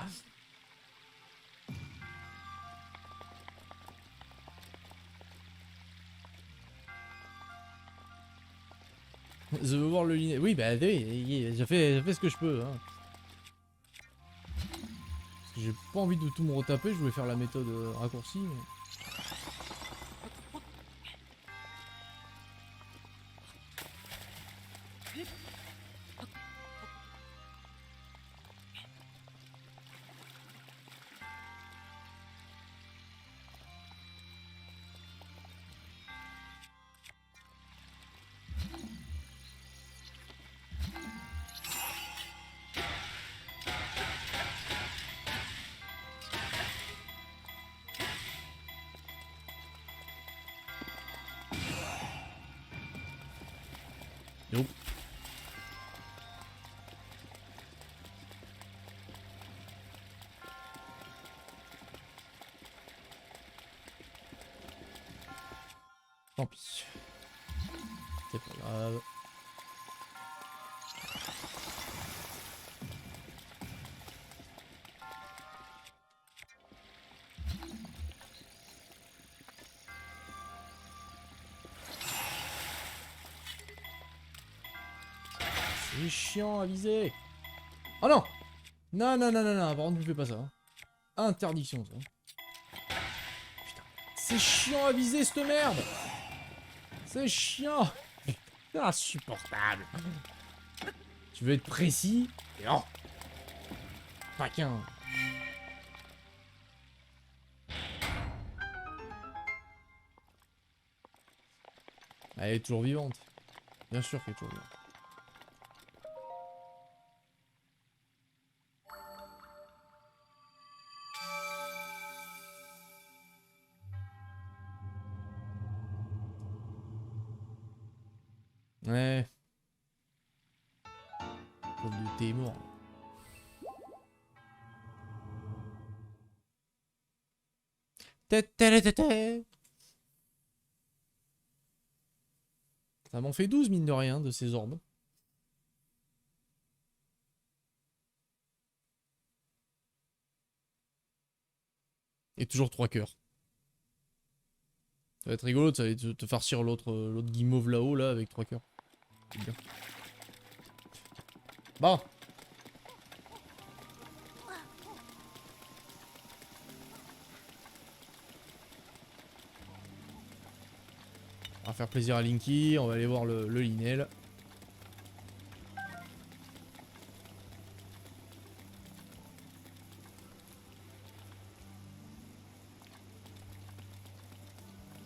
Je veux voir le linéaire. Oui, bah oui, j'ai fait ce que je peux. Hein. Parce que j'ai pas envie de tout me retaper, je voulais faire la méthode raccourcie. Mais... Nope. Tant pis. C'est pas grave. C'est chiant à viser. Oh non! Non, par contre, ne fais pas ça. Hein. Interdiction, ça. Putain. C'est chiant à viser, cette merde! C'est chiant! C'est insupportable! Tu veux être précis? Et non! Pas qu'un. Elle est toujours vivante. Bien sûr qu'elle est toujours vivante. Ouais. Comme de thé mort. Ça m'en fait 12 mine de rien de ces orbes. Et toujours 3 cœurs. Ça va être rigolo, ça va te farcir l'autre guimauve là-haut là avec 3 cœurs. C'est bien. Bon. On va faire plaisir à Linky, on va aller voir le Linel.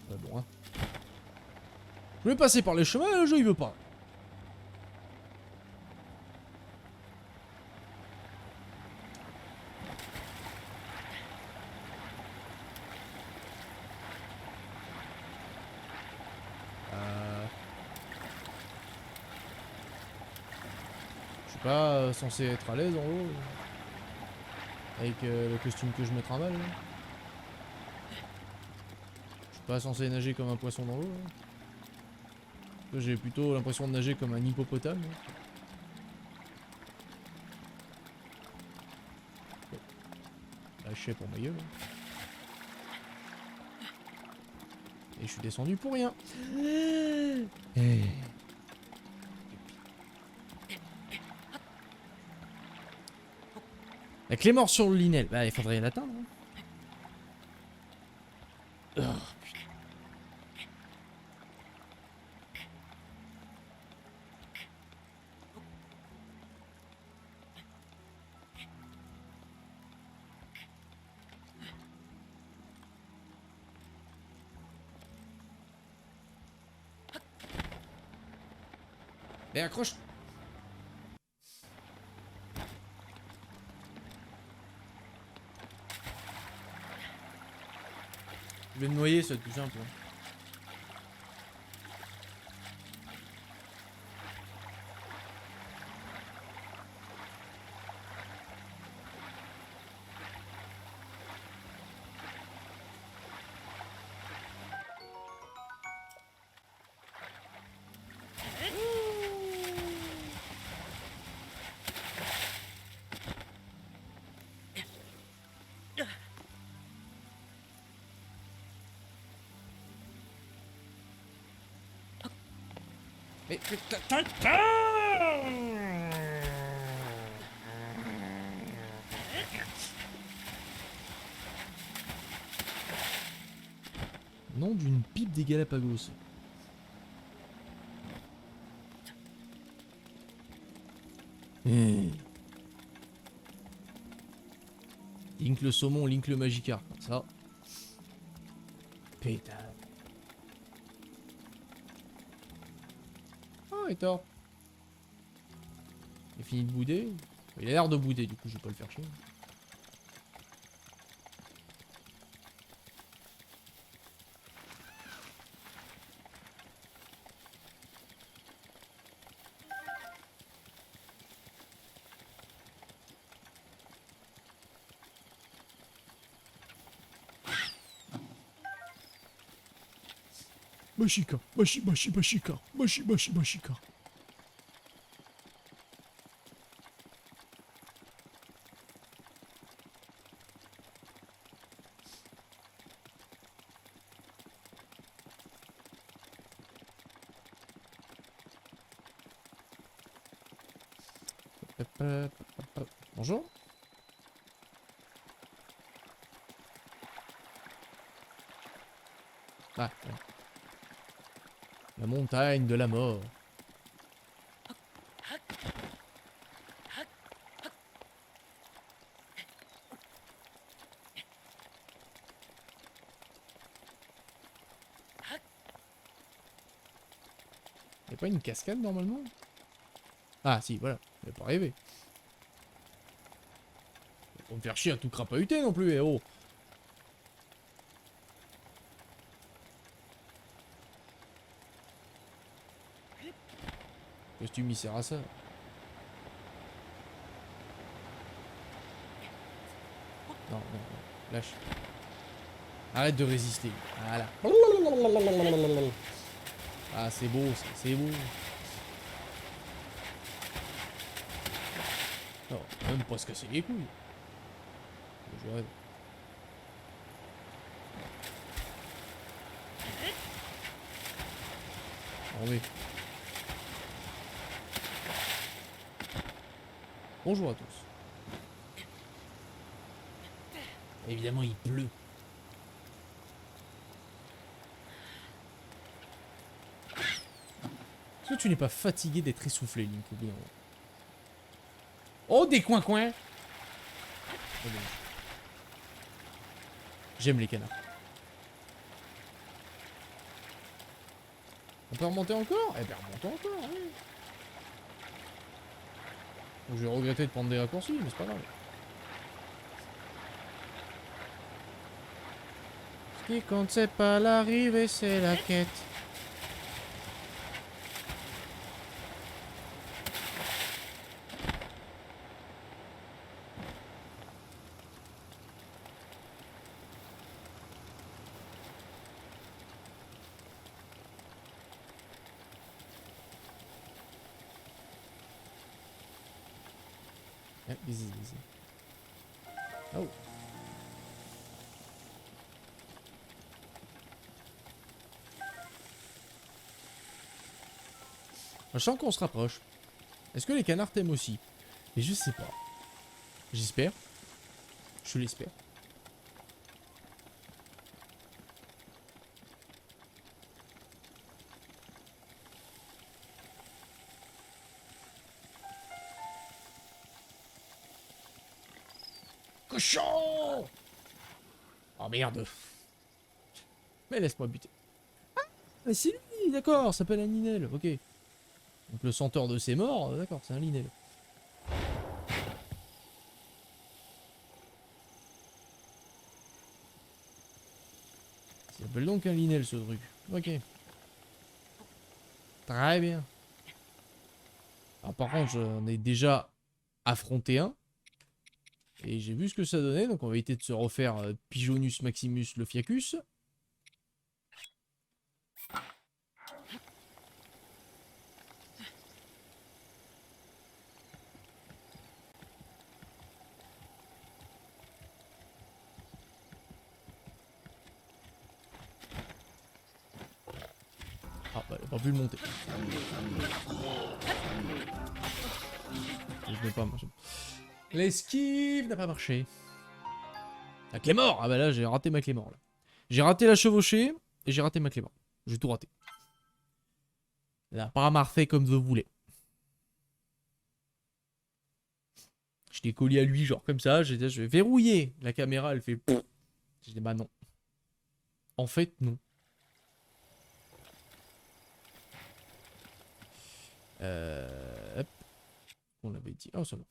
Bon, hein. Je vais passer par les chemins, le jeu il veut pas. suis pas censé être à l'aise en haut. Avec le costume que je me trimballe. Là. Je suis pas censé nager comme un poisson dans l'eau. J'ai plutôt l'impression de nager comme un hippopotame. Bon. Là, je sais pour ma gueule. Et je suis descendu pour rien. Hey. La clé mort sur le linel. Bah, il faudrait l'atteindre. Hein. Oh, putain. Et accroche. Je vais me noyer, ça va être plus simple. Hein. Mais putain. Nom d'une pipe des Galapagos. Link le saumon, Link le Magikarp. Ça. Putain. Oh, Hector. Il a fini de bouder. Il a l'air de bouder, du coup, je vais pas le faire chier.
Mashika, Mashika.
Bonjour. Ah, ouais. La montagne de la mort. Y'a pas une cascade normalement? Ah si, voilà, il pas rêvé. Faut me faire chier à tout crapahuter non plus, eh oh. Le costume il sert à ça. Non, non, non, lâche. Arrête de résister. Voilà. Ah, c'est beau, c'est beau. Non, même pas se casser les couilles. Je rêve. Oh, mais... Bonjour à tous. Évidemment, il pleut. Est-ce que tu n'es pas fatigué d'être essoufflé, Link, au bout d'un moment? Oh, des coins-coins! Oh, j'aime les canards. On peut remonter encore? Eh bien, remontons encore, oui. Je vais regretter de prendre des raccourcis, mais c'est pas grave. Ce qui compte, c'est pas l'arrivée, c'est la quête. Easy. Oh. Je sens qu'on se rapproche. Est-ce que les canards t'aiment aussi? Et je sais pas. J'espère. Je l'espère.
Cochon! Oh merde.
Mais laisse-moi buter. Ah, c'est lui, d'accord, ça s'appelle un Ninel, ok. Donc le senteur de ses morts, d'accord, c'est un Ninel. Ça s'appelle donc un Linel ce truc. Ok. Très bien. Alors par contre, j'en ai déjà affronté un. Et j'ai vu ce que ça donnait, donc on va éviter de se refaire Pigeonus Maximus le Fiacus. Ah bah il a pas pu le monter. Je vais pas marcher. L'esquive n'a pas marché. La clé mort. Ah bah là j'ai raté ma clé mort là. J'ai raté la chevauchée et j'ai raté ma clé mort. J'ai tout raté. La paramar fait comme vous voulez. Je l'ai collé à lui genre comme ça. J'ai dit je vais verrouiller. La caméra elle fait. J'ai dit bah non. En fait non. Hop. On l'avait dit. Oh, c'est bon.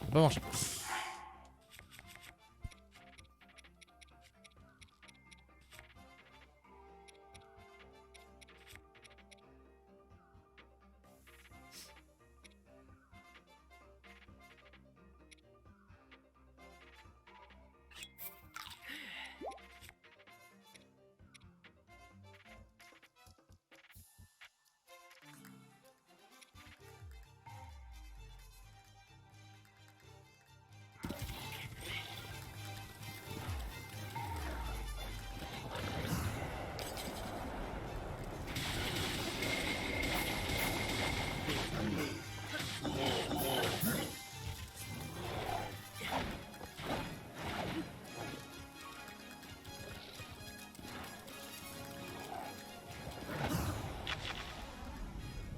Ça va pas marcher.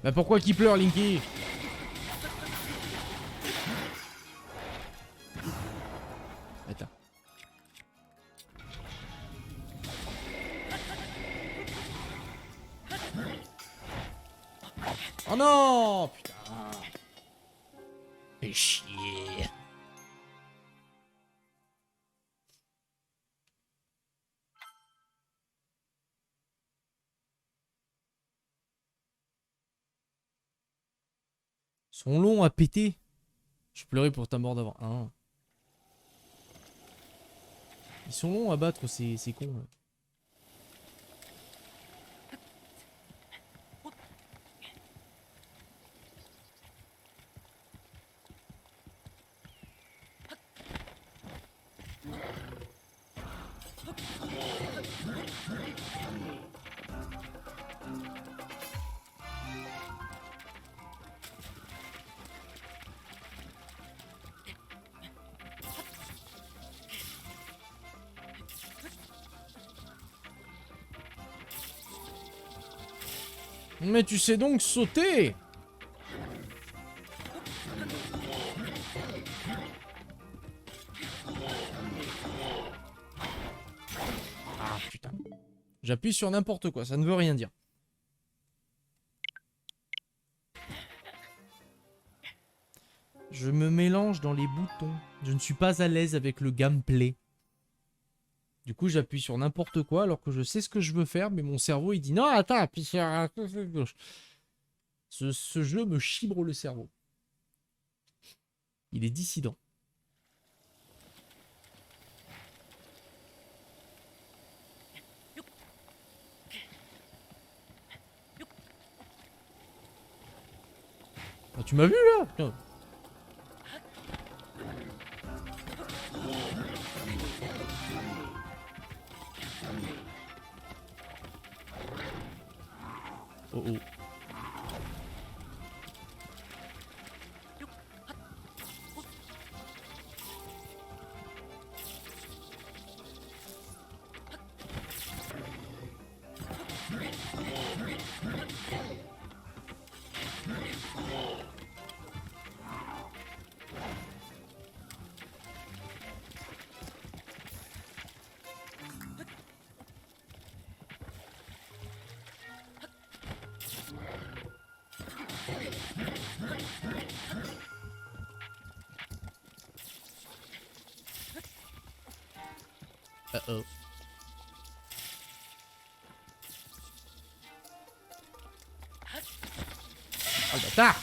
Bah pourquoi qu'il pleure, Linky? Attends. Oh non! Putain.
Fais chier.
Ils sont longs à péter. Je pleurais pour ta mort d'avant. Hein. Ils sont longs à battre ces cons. Là. Mais tu sais donc sauter! J'appuie sur n'importe quoi, ça ne veut rien dire. Je me mélange dans les boutons. Je ne suis pas à l'aise avec le gameplay. Du coup, j'appuie sur n'importe quoi alors que je sais ce que je veux faire, mais mon cerveau il dit non, attends, appuie sur gauche. Ce jeu me chibre le cerveau. Il est dissident. Ah, tu m'as vu là? Putain. Oh oh. Uh-oh. Oh le bâtard!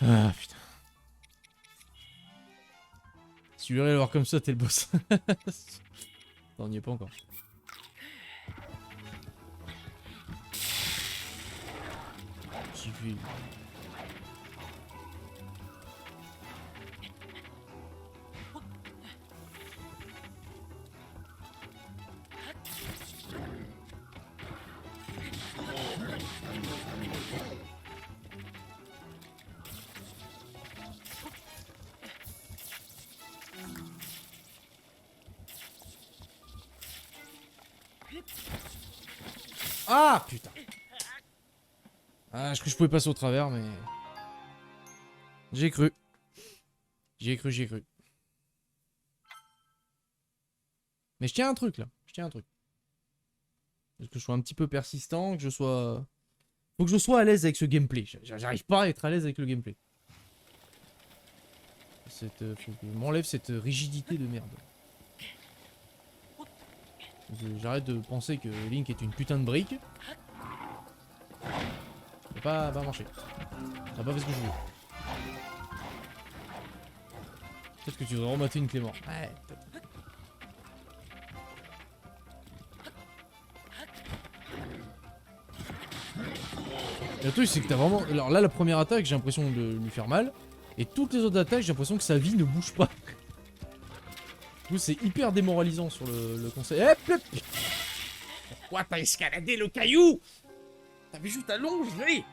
Ah putain. Si tu verrais le voir comme ça, t'es le boss. Non, on n'y est pas encore. J'y vais. Ah putain. Ah, je crois que je pouvais passer au travers, mais... J'ai cru. J'ai cru. Mais je tiens un truc, là. Je tiens un truc. Parce que je sois un petit peu persistant, que je sois... Faut que je sois à l'aise avec ce gameplay. J'arrive pas à être à l'aise avec le gameplay. Faut que je m'enlève cette rigidité de merde. J'arrête de penser que Link est une putain de brique. Ça va pas marcher. Ça va pas fait ce que je voulais. Peut-être que tu devrais remater une Clément. Ouais, peut-être. Le truc c'est que t'as vraiment... Alors là la première attaque j'ai l'impression de lui faire mal. Et toutes les autres attaques j'ai l'impression que sa vie ne bouge pas. Du coup c'est hyper démoralisant sur le conseil.
Pourquoi t'as escaladé le caillou? T'avais juste à longer.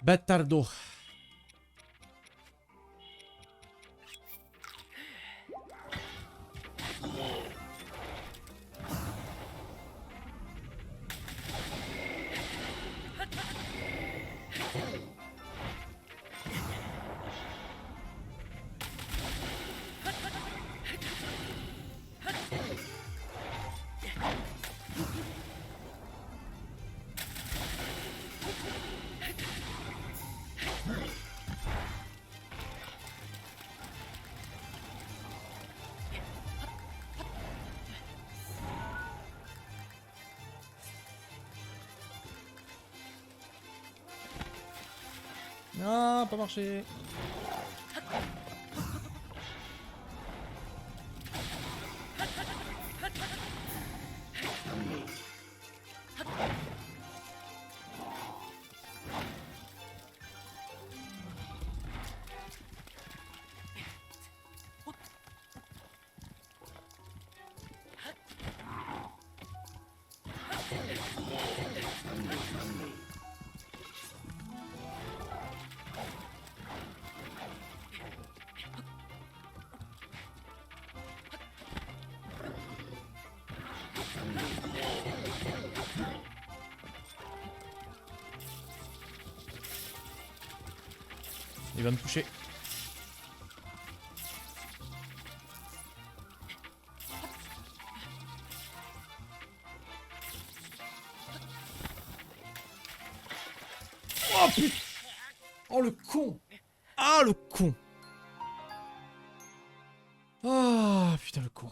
Bâtardo. Ah, pas marché. Il va me toucher. Oh putain! Oh le con! Ah le con! Ah putain le con.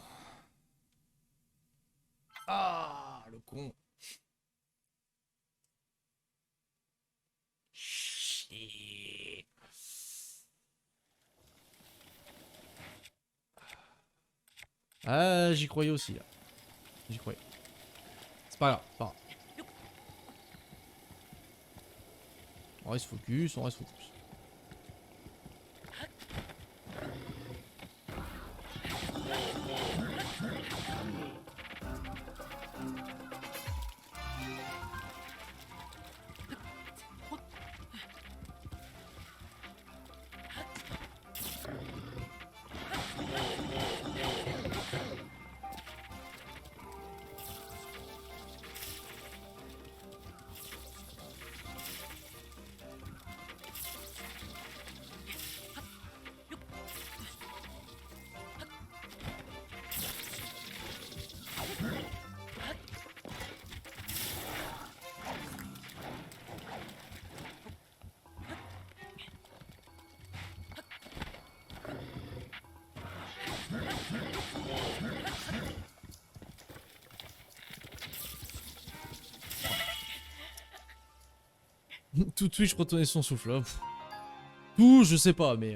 Ah le con. Chier. Ah j'y croyais aussi là. J'y croyais. C'est pas grave, pas grave. On reste focus, on reste focus. Tout de suite, je retenais son souffle. Là. Tout, je sais pas, mais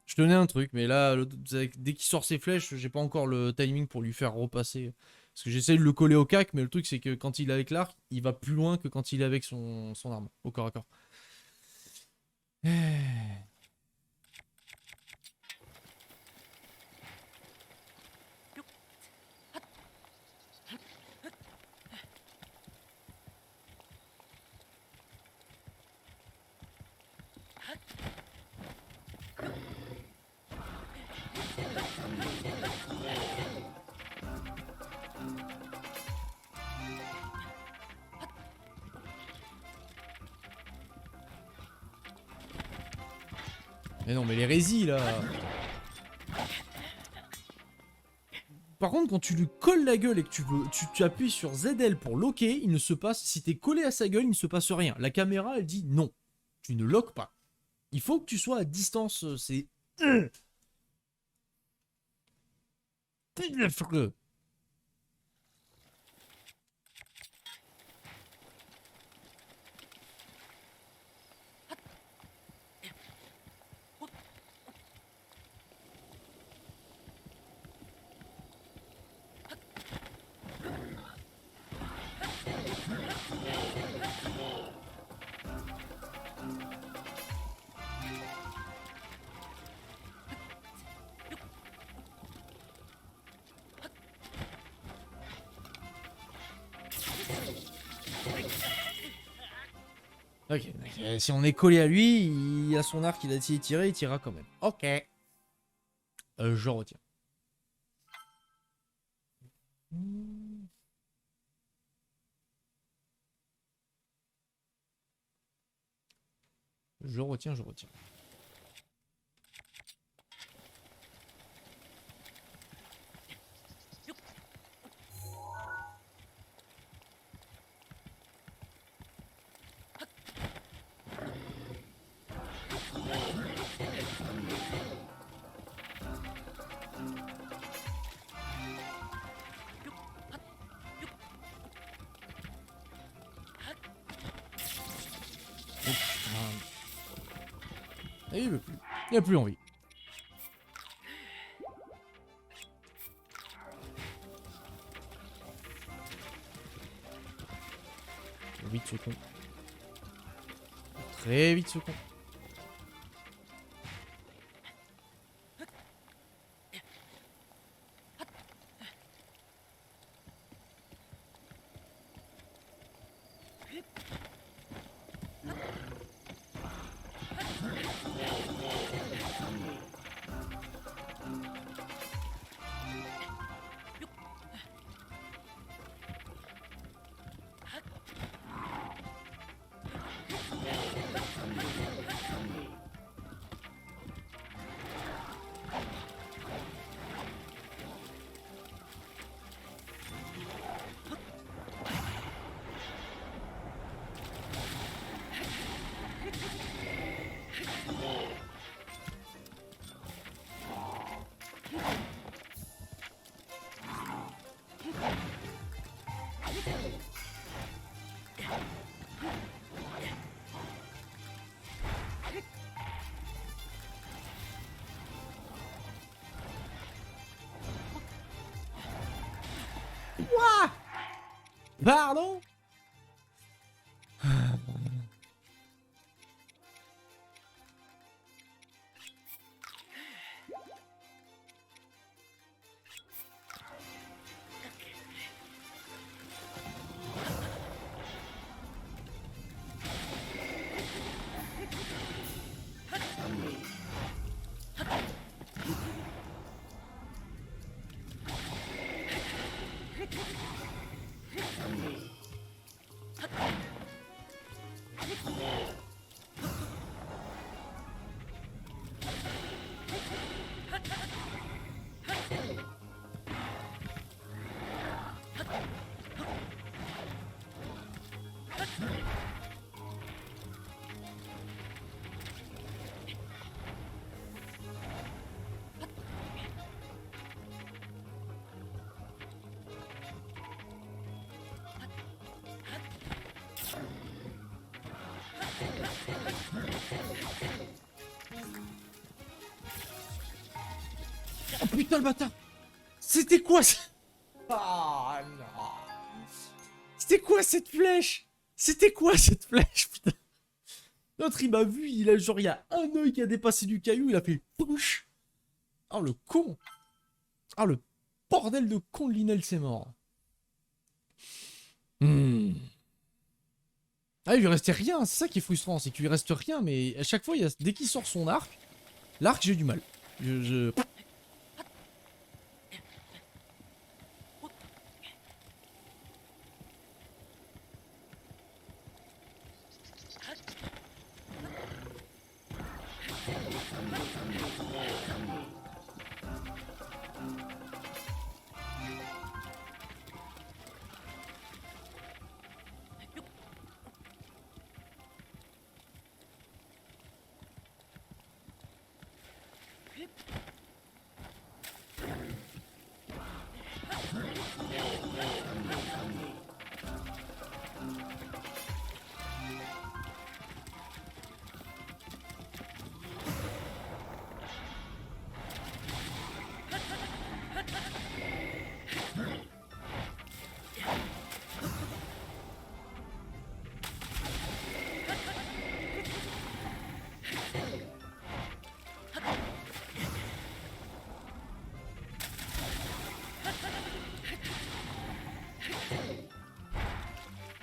je tenais un truc. Mais là, dès qu'il sort ses flèches, j'ai pas encore le timing pour lui faire repasser. Parce que j'essaie de le coller au cac, mais le truc, c'est que quand il est avec l'arc, il va plus loin que quand il est avec son arme, au corps à corps. Mais non, mais l'hérésie là. Par contre, quand tu lui colles la gueule et que tu appuies sur ZL pour locker, il ne se passe. Si t'es collé à sa gueule, il ne se passe rien. La caméra, elle dit non. Tu ne loques pas. Il faut que tu sois à distance. C'est. Ok, si on est collé à lui, il a son arc, il a essayé de tirer, il tirera quand même. Ok. Je retiens. Je retiens, je retiens. Et il veut plus. Il a plus envie. 8 ce con. Très vite ce con. Pardon? Oh putain le bâtard! C'était quoi ça? Ah non! C'était quoi cette flèche? C'était quoi cette flèche, putain? L'autre il m'a vu, il a genre il y a un œil qui a dépassé du caillou, il a fait pouche. Oh le con! Oh le bordel de con de Linel c'est mort. Ah il lui restait rien, c'est ça qui est frustrant, c'est qu'il lui reste rien, mais à chaque fois, dès qu'il sort son arc, l'arc j'ai du mal. Je...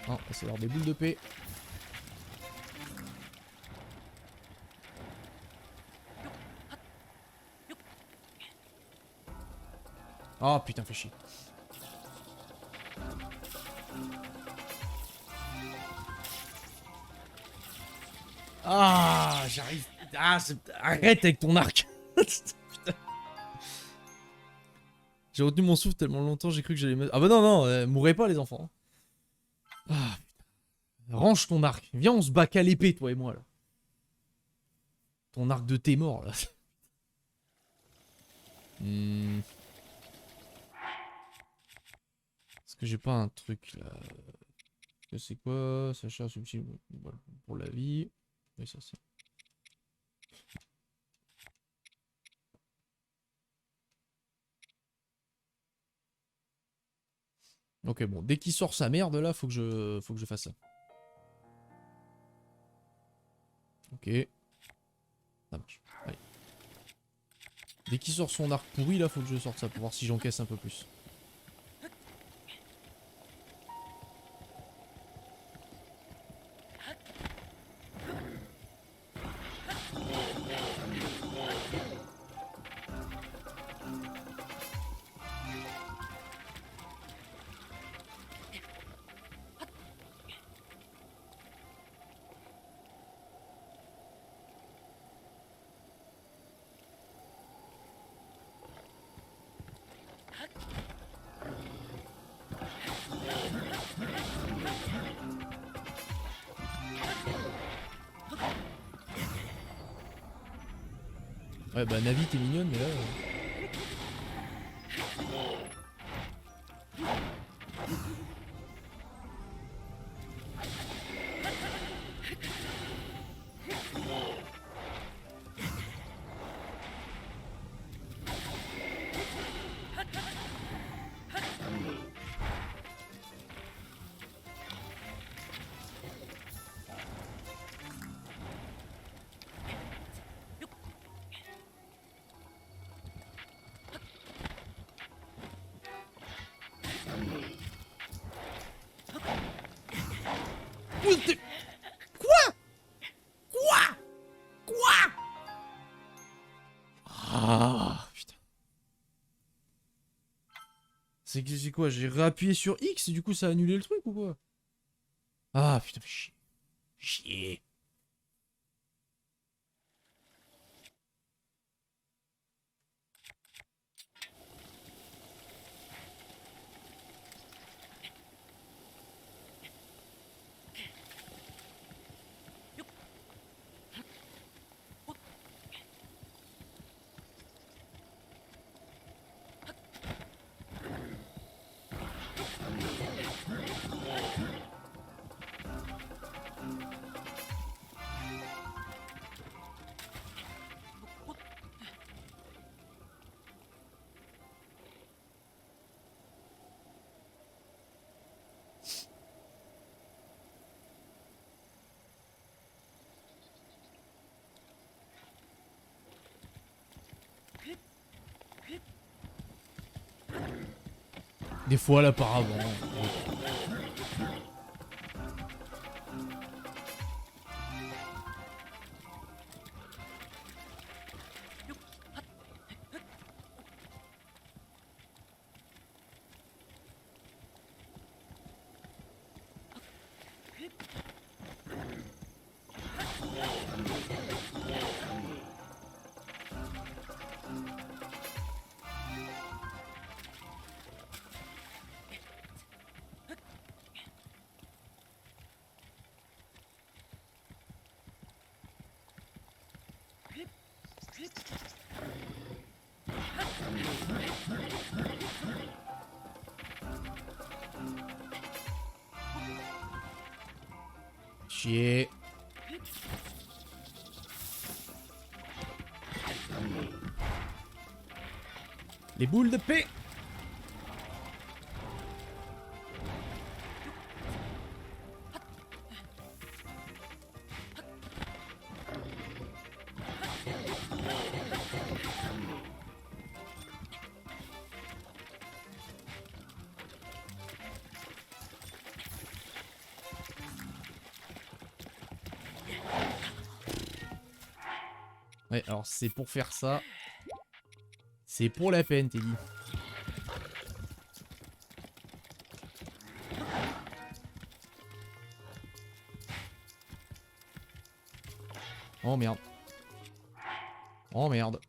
Oh, c'est l'heure des boules de paix. Oh putain, fais chier. Ah, j'arrive. Ah, arrête avec ton arc. Putain. J'ai retenu mon souffle tellement longtemps, j'ai cru que j'allais me... Ah bah non, non, mourrez pas les enfants. Ah, putain. Range ton arc. Viens, on se bat qu'à l'épée, toi et moi, là. Ton arc de tes morts, là. Est-ce que j'ai pas un truc, là? C'est quoi? Sachat subtil pour la vie. Oui, ça c'est. Ok, bon, dès qu'il sort sa merde, là, faut que je fasse ça. Ok. Ça marche. Allez. Dès qu'il sort son arc pourri, là, faut que je sorte ça pour voir si j'encaisse un peu plus. Ouais, bah Navi, t'es mignonne, mais là...
Quoi? Quoi? Quoi?
Ah, putain. C'est quoi? J'ai réappuyé sur X et du coup ça a annulé le truc ou quoi? Ah, putain, chier. Chier. Des fois, là, par avant. Chier. Les boules de paix. Ouais, alors c'est pour faire ça. C'est pour la peine, t'es dit. Oh merde. Oh merde.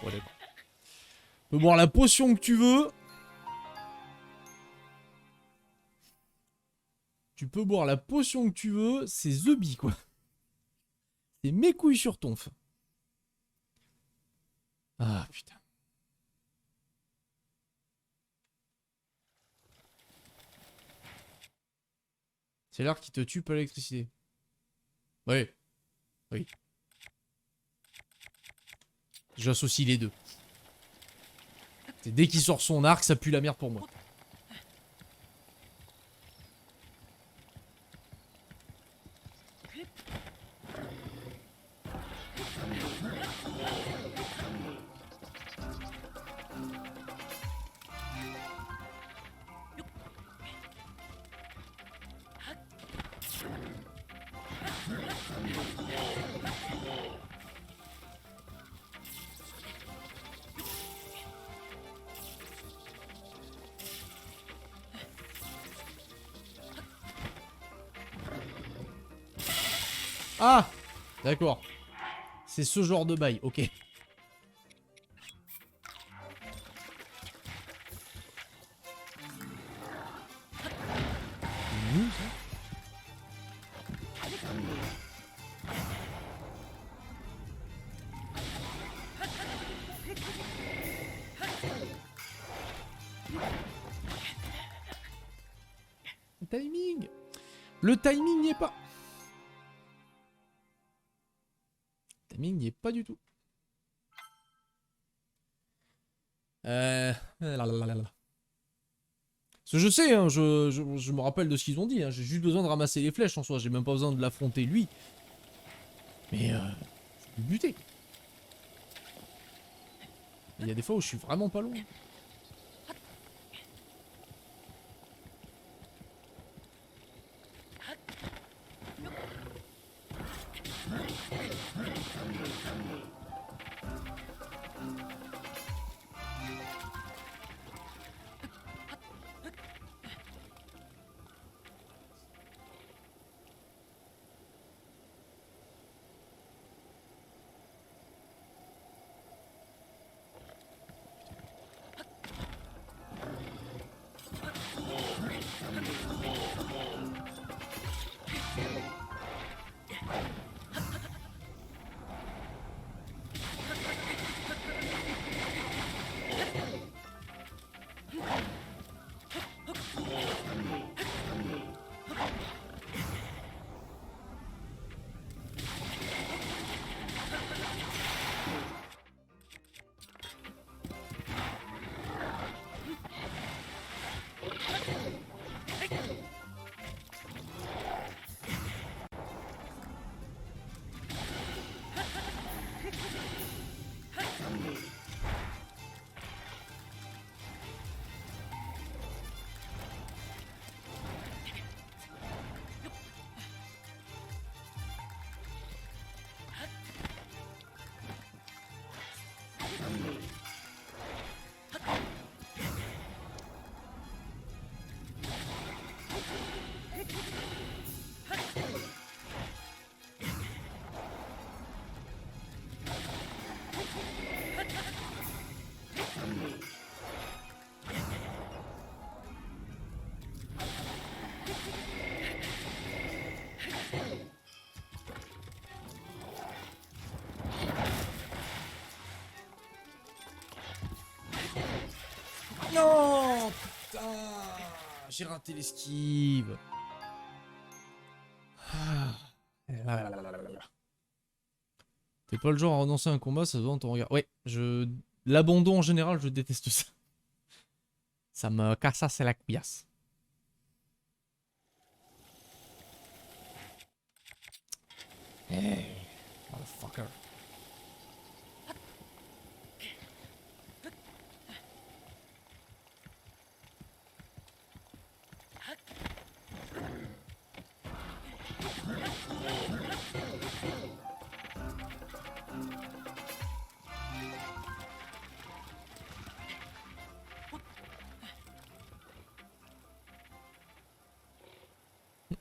Oh d'accord. Tu peux boire la potion que tu veux. Tu peux boire la potion que tu veux. C'est The Bee, quoi. C'est mes couilles sur tonf. Ah putain. C'est l'arc qui te tue par l'électricité. Oui. Oui. J'associe les deux. C'est dès qu'il sort son arc, ça pue la merde pour moi. Ah! D'accord. C'est ce genre de bail, ok. Mmh, ça. Le timing! Le timing n'y est pas! Le timing n'y est pas du tout. Lalalala. Parce que je sais, hein, je me rappelle de ce qu'ils ont dit, hein, j'ai juste besoin de ramasser les flèches en soi, j'ai même pas besoin de l'affronter lui. Mais je peux le buter. Il y a des fois où je suis vraiment pas loin. Non, putain, j'ai raté l'esquive. T'es pas le genre à renoncer à un combat, ça se voit dans ton regard. Ouais, l'abandon en général, je déteste ça. Ça me casse la couillasse. Hey, motherfucker.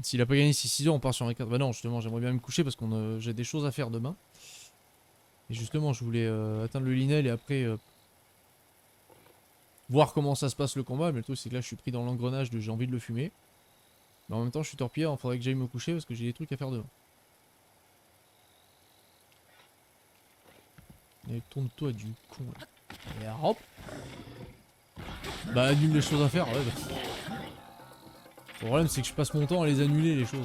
S'il a pas gagné 6-6 heures, on part sur un 4. Bah non, justement, j'aimerais bien me coucher parce que j'ai des choses à faire demain. Et justement, je voulais atteindre le Linel et après voir comment ça se passe le combat. Mais le truc, c'est que là, je suis pris dans l'engrenage de j'ai envie de le fumer. Mais en même temps, je suis torpillé, il faudrait que j'aille me coucher parce que j'ai des trucs à faire demain. Et tourne-toi du con là. Et hop. Bah, annule les choses à faire, ouais. Bah. Le problème, c'est que je passe mon temps à les annuler, les choses.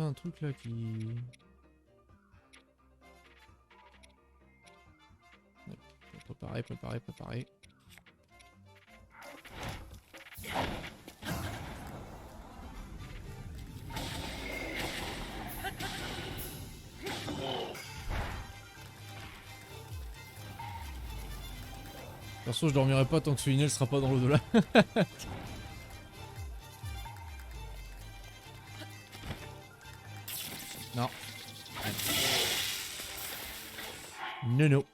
un truc là qui... Ouais, préparer, préparer, préparer. Perso, je dormirai pas tant que ce Inel sera pas dans l'au-delà. Non. Non, non.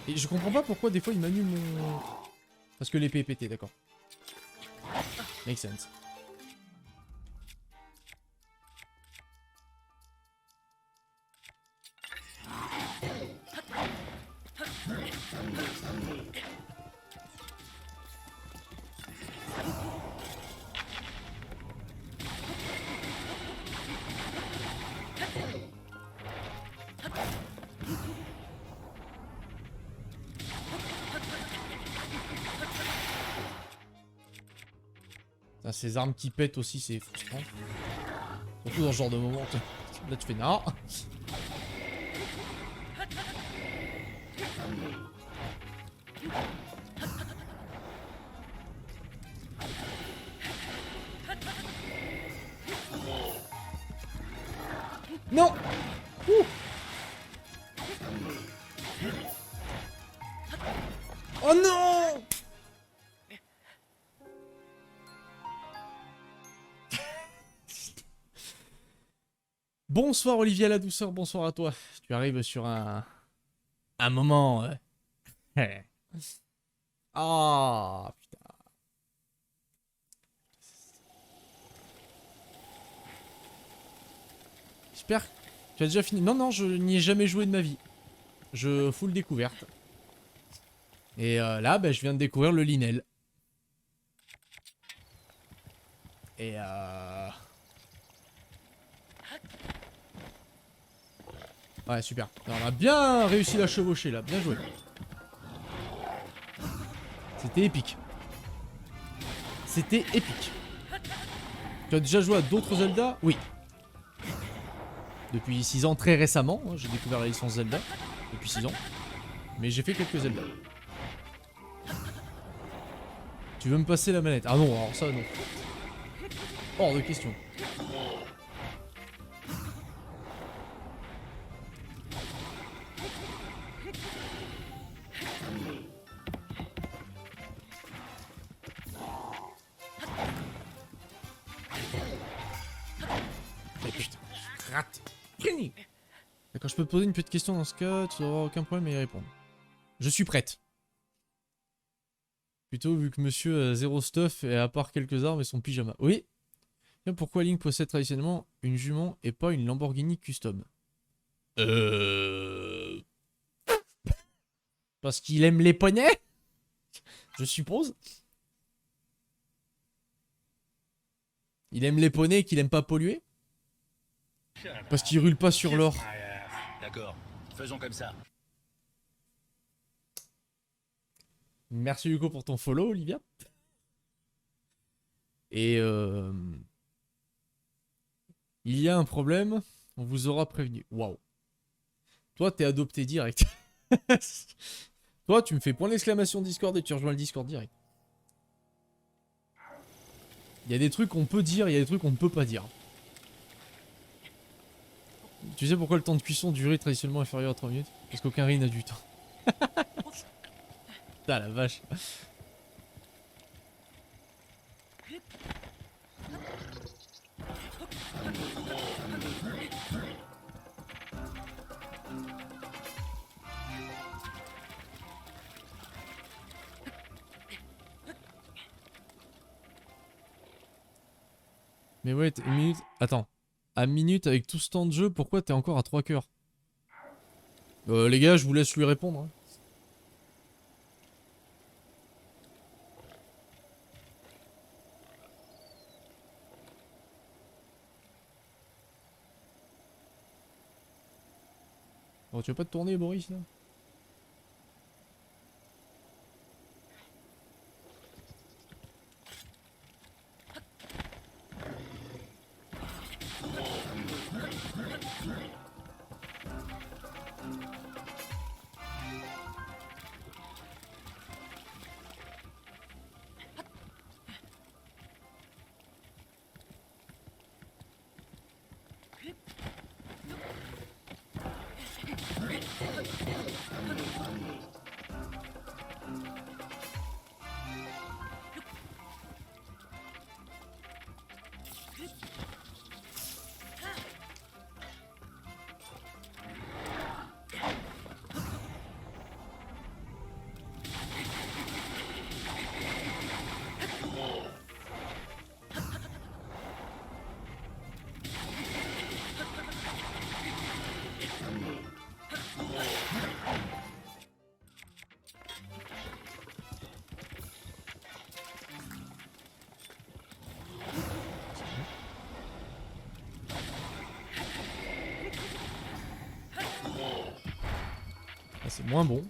Et je comprends pas pourquoi des fois il m'annule mon... Parce que l'épée est pétée, d'accord. Make sense. Putain, ces armes qui pètent aussi, c'est frustrant. Surtout dans ce genre de moment. Là, tu fais non. Non. Ouh. Oh non. Bonsoir Olivier à la douceur, bonsoir à toi. Tu arrives sur un moment... Ah putain. J'espère que tu as déjà fini. Non, non, je n'y ai jamais joué de ma vie. Je full découverte. Et là, bah, je viens de découvrir le Linel. Et ouais, super. Alors, on a bien réussi la chevaucher là, bien joué. C'était épique. C'était épique. Tu as déjà joué à d'autres Zelda? Oui. Depuis 6 ans, très récemment. Hein, j'ai découvert la licence Zelda. Depuis 6 ans. Mais j'ai fait quelques Zelda. Tu veux me passer la manette? Ah non, alors ça non. Hors de question. D'accord, je peux te poser une petite question dans ce cas, tu n'auras aucun problème à y répondre. Je suis prête. Plutôt vu que monsieur a zéro stuff et à part quelques armes et son pyjama. Oui. Bien, pourquoi Link possède traditionnellement une jument et pas une Lamborghini custom? Parce qu'il aime les poneys? Je suppose. Il aime les poneys et qu'il aime pas polluer? Parce qu'il rûle pas sur l'or.
D'accord, faisons comme ça.
Merci Hugo pour ton follow, Olivia. Et il y a un problème, on vous aura prévenu. Waouh. Toi, t'es adopté direct. Toi, tu me fais point d'exclamation Discord et tu rejoins le Discord direct. Il y a des trucs qu'on peut dire, il y a des trucs qu'on ne peut pas dire. Tu sais pourquoi le temps de cuisson du riz est traditionnellement inférieur à 3 minutes? Parce qu'aucun riz n'a du temps. Putain la vache. Mais ouais, une minute... Attends. À minute avec tout ce temps de jeu, pourquoi t'es encore à 3 cœurs? Les gars, je vous laisse lui répondre. Hein. Oh, tu veux pas te tourner, Boris, là? c'est moins bon.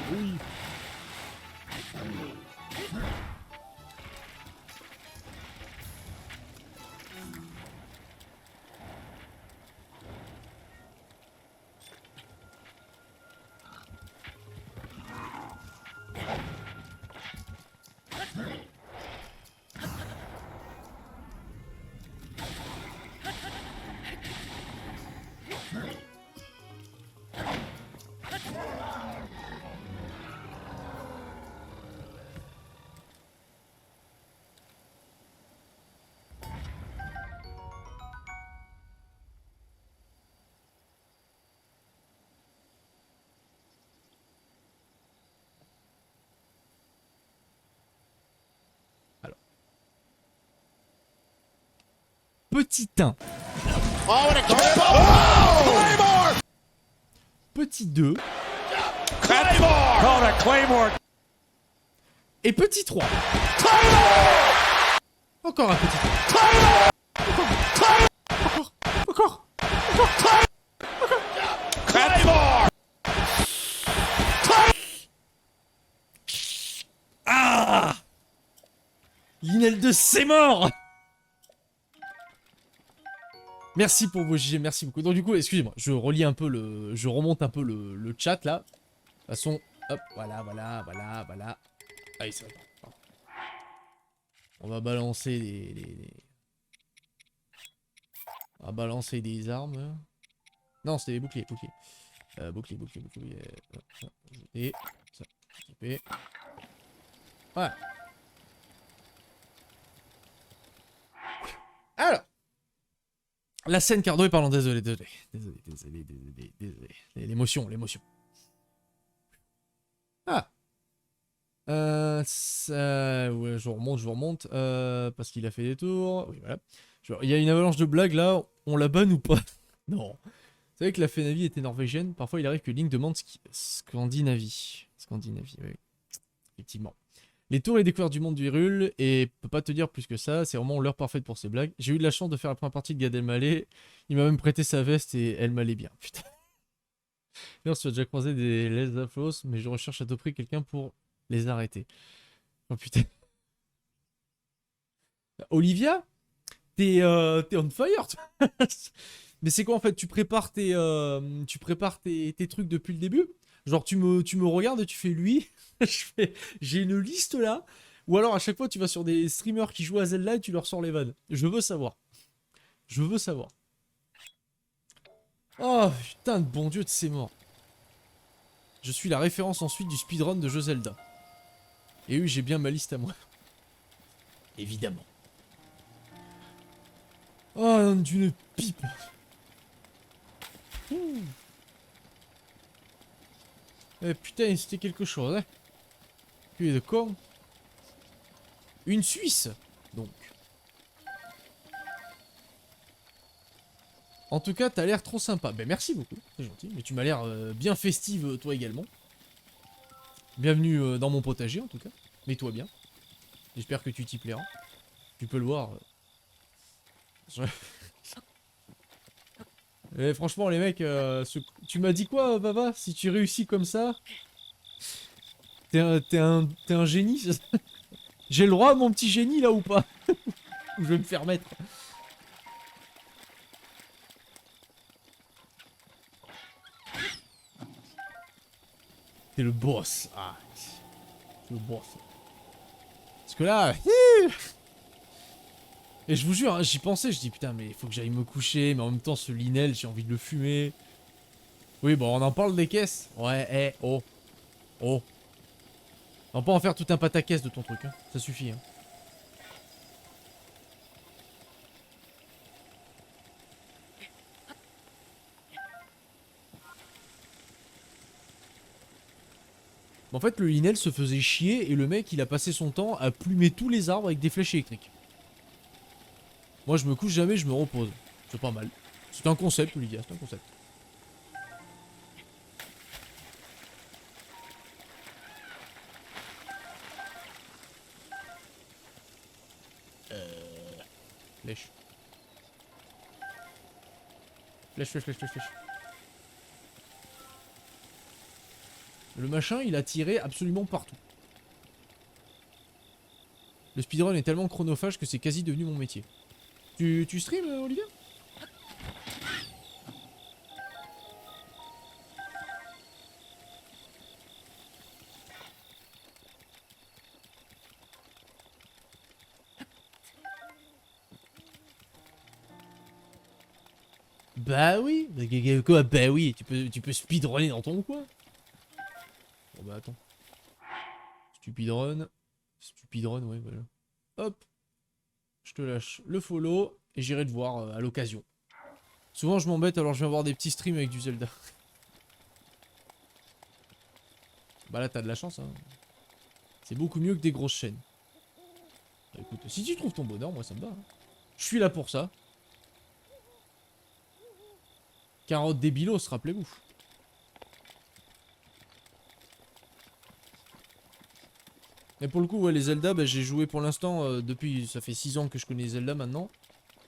Oui. Petit 1. Petit 2. Et petit 3. Encore un petit 3. Encore. Ah, Linel 2, c'est mort. Merci pour vos JG, merci beaucoup. Donc du coup, excusez-moi, je relis un peu je remonte un peu le chat là. De toute façon, hop, voilà. Allez, c'est vrai. On va balancer On va balancer des armes. Non, c'était des boucliers. Bouclier. Et ça, équipé. Voilà. Alors. La scène Cardo, pardon, désolé. L'émotion. Ah. Ouais, je remonte. Parce qu'il a fait des tours. Oui, voilà. Il y a une avalanche de blagues là. On la banne ou pas? Non. Vous savez que la Fénavie était norvégienne. Parfois, il arrive que Link demande Scandinavie. Scandinavie, oui. Effectivement. Les tours et découvertes du monde du Hyrule, et peut pas te dire plus que ça, c'est vraiment l'heure parfaite pour ces blagues. J'ai eu de la chance de faire la première partie de Gad Elmaleh, il m'a même prêté sa veste et elle m'allait bien, putain. D'ailleurs, tu as déjà croisé des Les Aflos, mais je recherche à tout prix quelqu'un pour les arrêter. Oh putain. Olivia, t'es on fire. Mais c'est quoi en fait? Tu prépares tes trucs depuis le début? Genre tu me regardes et tu fais lui. J'ai une liste là. Ou alors à chaque fois tu vas sur des streamers qui jouent à Zelda et tu leur sors les vannes. Je veux savoir. Oh putain de bon Dieu de ces morts. Je suis la référence ensuite du speedrun de jeux Zelda. Et oui, j'ai bien ma liste à moi. Évidemment. Oh, d'une pipe. Ouh. Eh putain, c'était quelque chose, hein. Puis de con. Une Suisse, donc. En tout cas, t'as l'air trop sympa. Ben merci beaucoup, c'est gentil. Mais tu m'as l'air bien festive, toi également. Bienvenue dans mon potager, en tout cas. Mets-toi bien. J'espère que tu t'y plairas. Tu peux le voir. Et franchement, les mecs, tu m'as dit quoi, Baba? Si tu réussis comme ça, t'es un génie. J'ai le droit à mon petit génie là ou pas? Ou je vais me faire mettre. T'es le boss. Ah, t'es le boss. Parce que là, et je vous jure, hein, j'y pensais, je dis putain mais il faut que j'aille me coucher, mais en même temps ce Linel, j'ai envie de le fumer. Oui bon, on en parle des caisses. Ouais, oh. On va pas en faire tout un pataquès de ton truc, hein. Ça suffit, hein. En fait, le Linel se faisait chier et le mec, il a passé son temps à plumer tous les arbres avec des flèches électriques. Moi, je me couche jamais, je me repose. C'est pas mal. C'est un concept, Olivia, c'est un concept. Flèche. Flèche, flèche, flèche, flèche, flèche. Le machin, il a tiré absolument partout. Le speedrun est tellement chronophage que c'est quasi devenu mon métier. Tu stream, Olivia? Bah oui, quoi, bah oui, tu peux speedrunner dans ton coin. Bon bah attends. Stupidrun, ouais voilà. Hop, je te lâche le follow et j'irai te voir à l'occasion. Souvent je m'embête alors je viens voir des petits streams avec du Zelda. Bah là t'as de la chance hein. C'est beaucoup mieux que des grosses chaînes. Bah, écoute, si tu trouves ton bonheur, moi ça me va. Hein. Je suis là pour ça. Carotte débilos, rappelez-vous. Mais pour le coup, ouais, les Zelda, bah, j'ai joué pour l'instant depuis... Ça fait 6 ans que je connais les Zelda maintenant.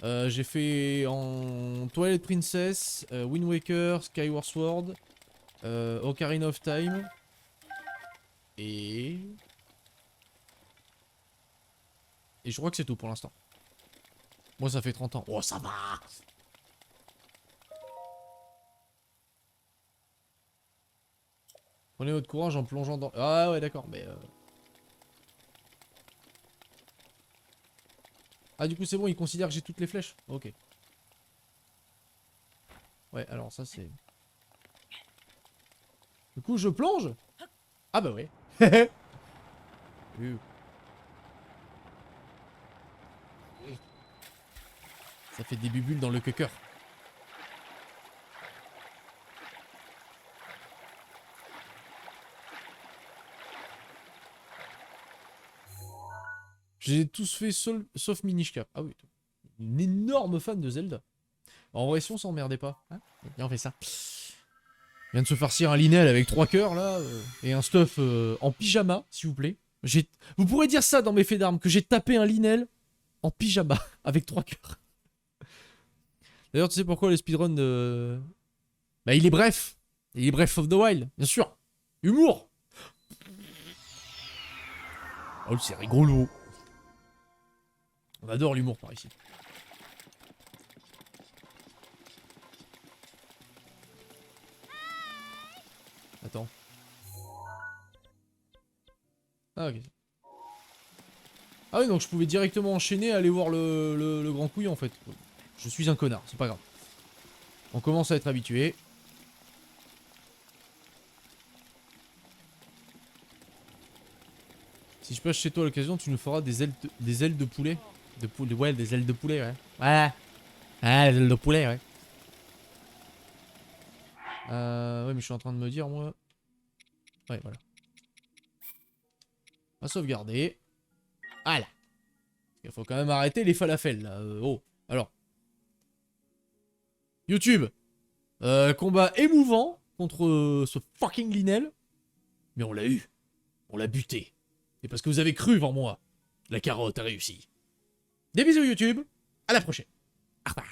J'ai fait en Twilight Princess, Wind Waker, Skyward Sword, Ocarina of Time. Et je crois que c'est tout pour l'instant. Moi, ça fait 30 ans. Oh, ça va! Prenez votre courage en plongeant dans... Ah ouais, d'accord, mais... Ah, du coup, c'est bon, il considère que j'ai toutes les flèches. Ok. Ouais, alors ça, c'est... Du coup, je plonge. Ah bah ouais. Ça fait des bubules dans le cœur. J'ai tous fait sauf Minish Cap. Ah oui. Une énorme fan de Zelda. En vrai, si on s'emmerdait pas. Hein, viens, on fait ça. On vient de se farcir un Linel avec 3 cœurs là. Et un stuff en pyjama, s'il vous plaît. Vous pourrez dire ça dans mes faits d'armes, que j'ai tapé un Linel en pyjama avec 3 cœurs. D'ailleurs, tu sais pourquoi le speedrun de... Bah, il est bref. Il est Breath of the Wild, bien sûr. Humour. Oh, c'est rigolo. On adore l'humour par ici. Attends. Ah ok. Ah oui, donc je pouvais directement enchaîner et aller voir le grand couille en fait. Je suis un connard, c'est pas grave. On commence à être habitué. Si je passe chez toi à l'occasion, tu nous feras des ailes de poulet. Ouais, des ailes de poulet, ouais. Ouais. Ah, les ailes de poulet, ouais. Ouais, mais je suis en train de me dire, moi... Ouais, voilà. On va sauvegarder. Voilà. Il faut quand même arrêter les falafels, là. Oh, alors. YouTube. Combat émouvant contre ce fucking Linel. Mais on l'a eu. On l'a buté. Et parce que vous avez cru en moi. La carotte a réussi. Des bisous YouTube. À la prochaine. Au revoir.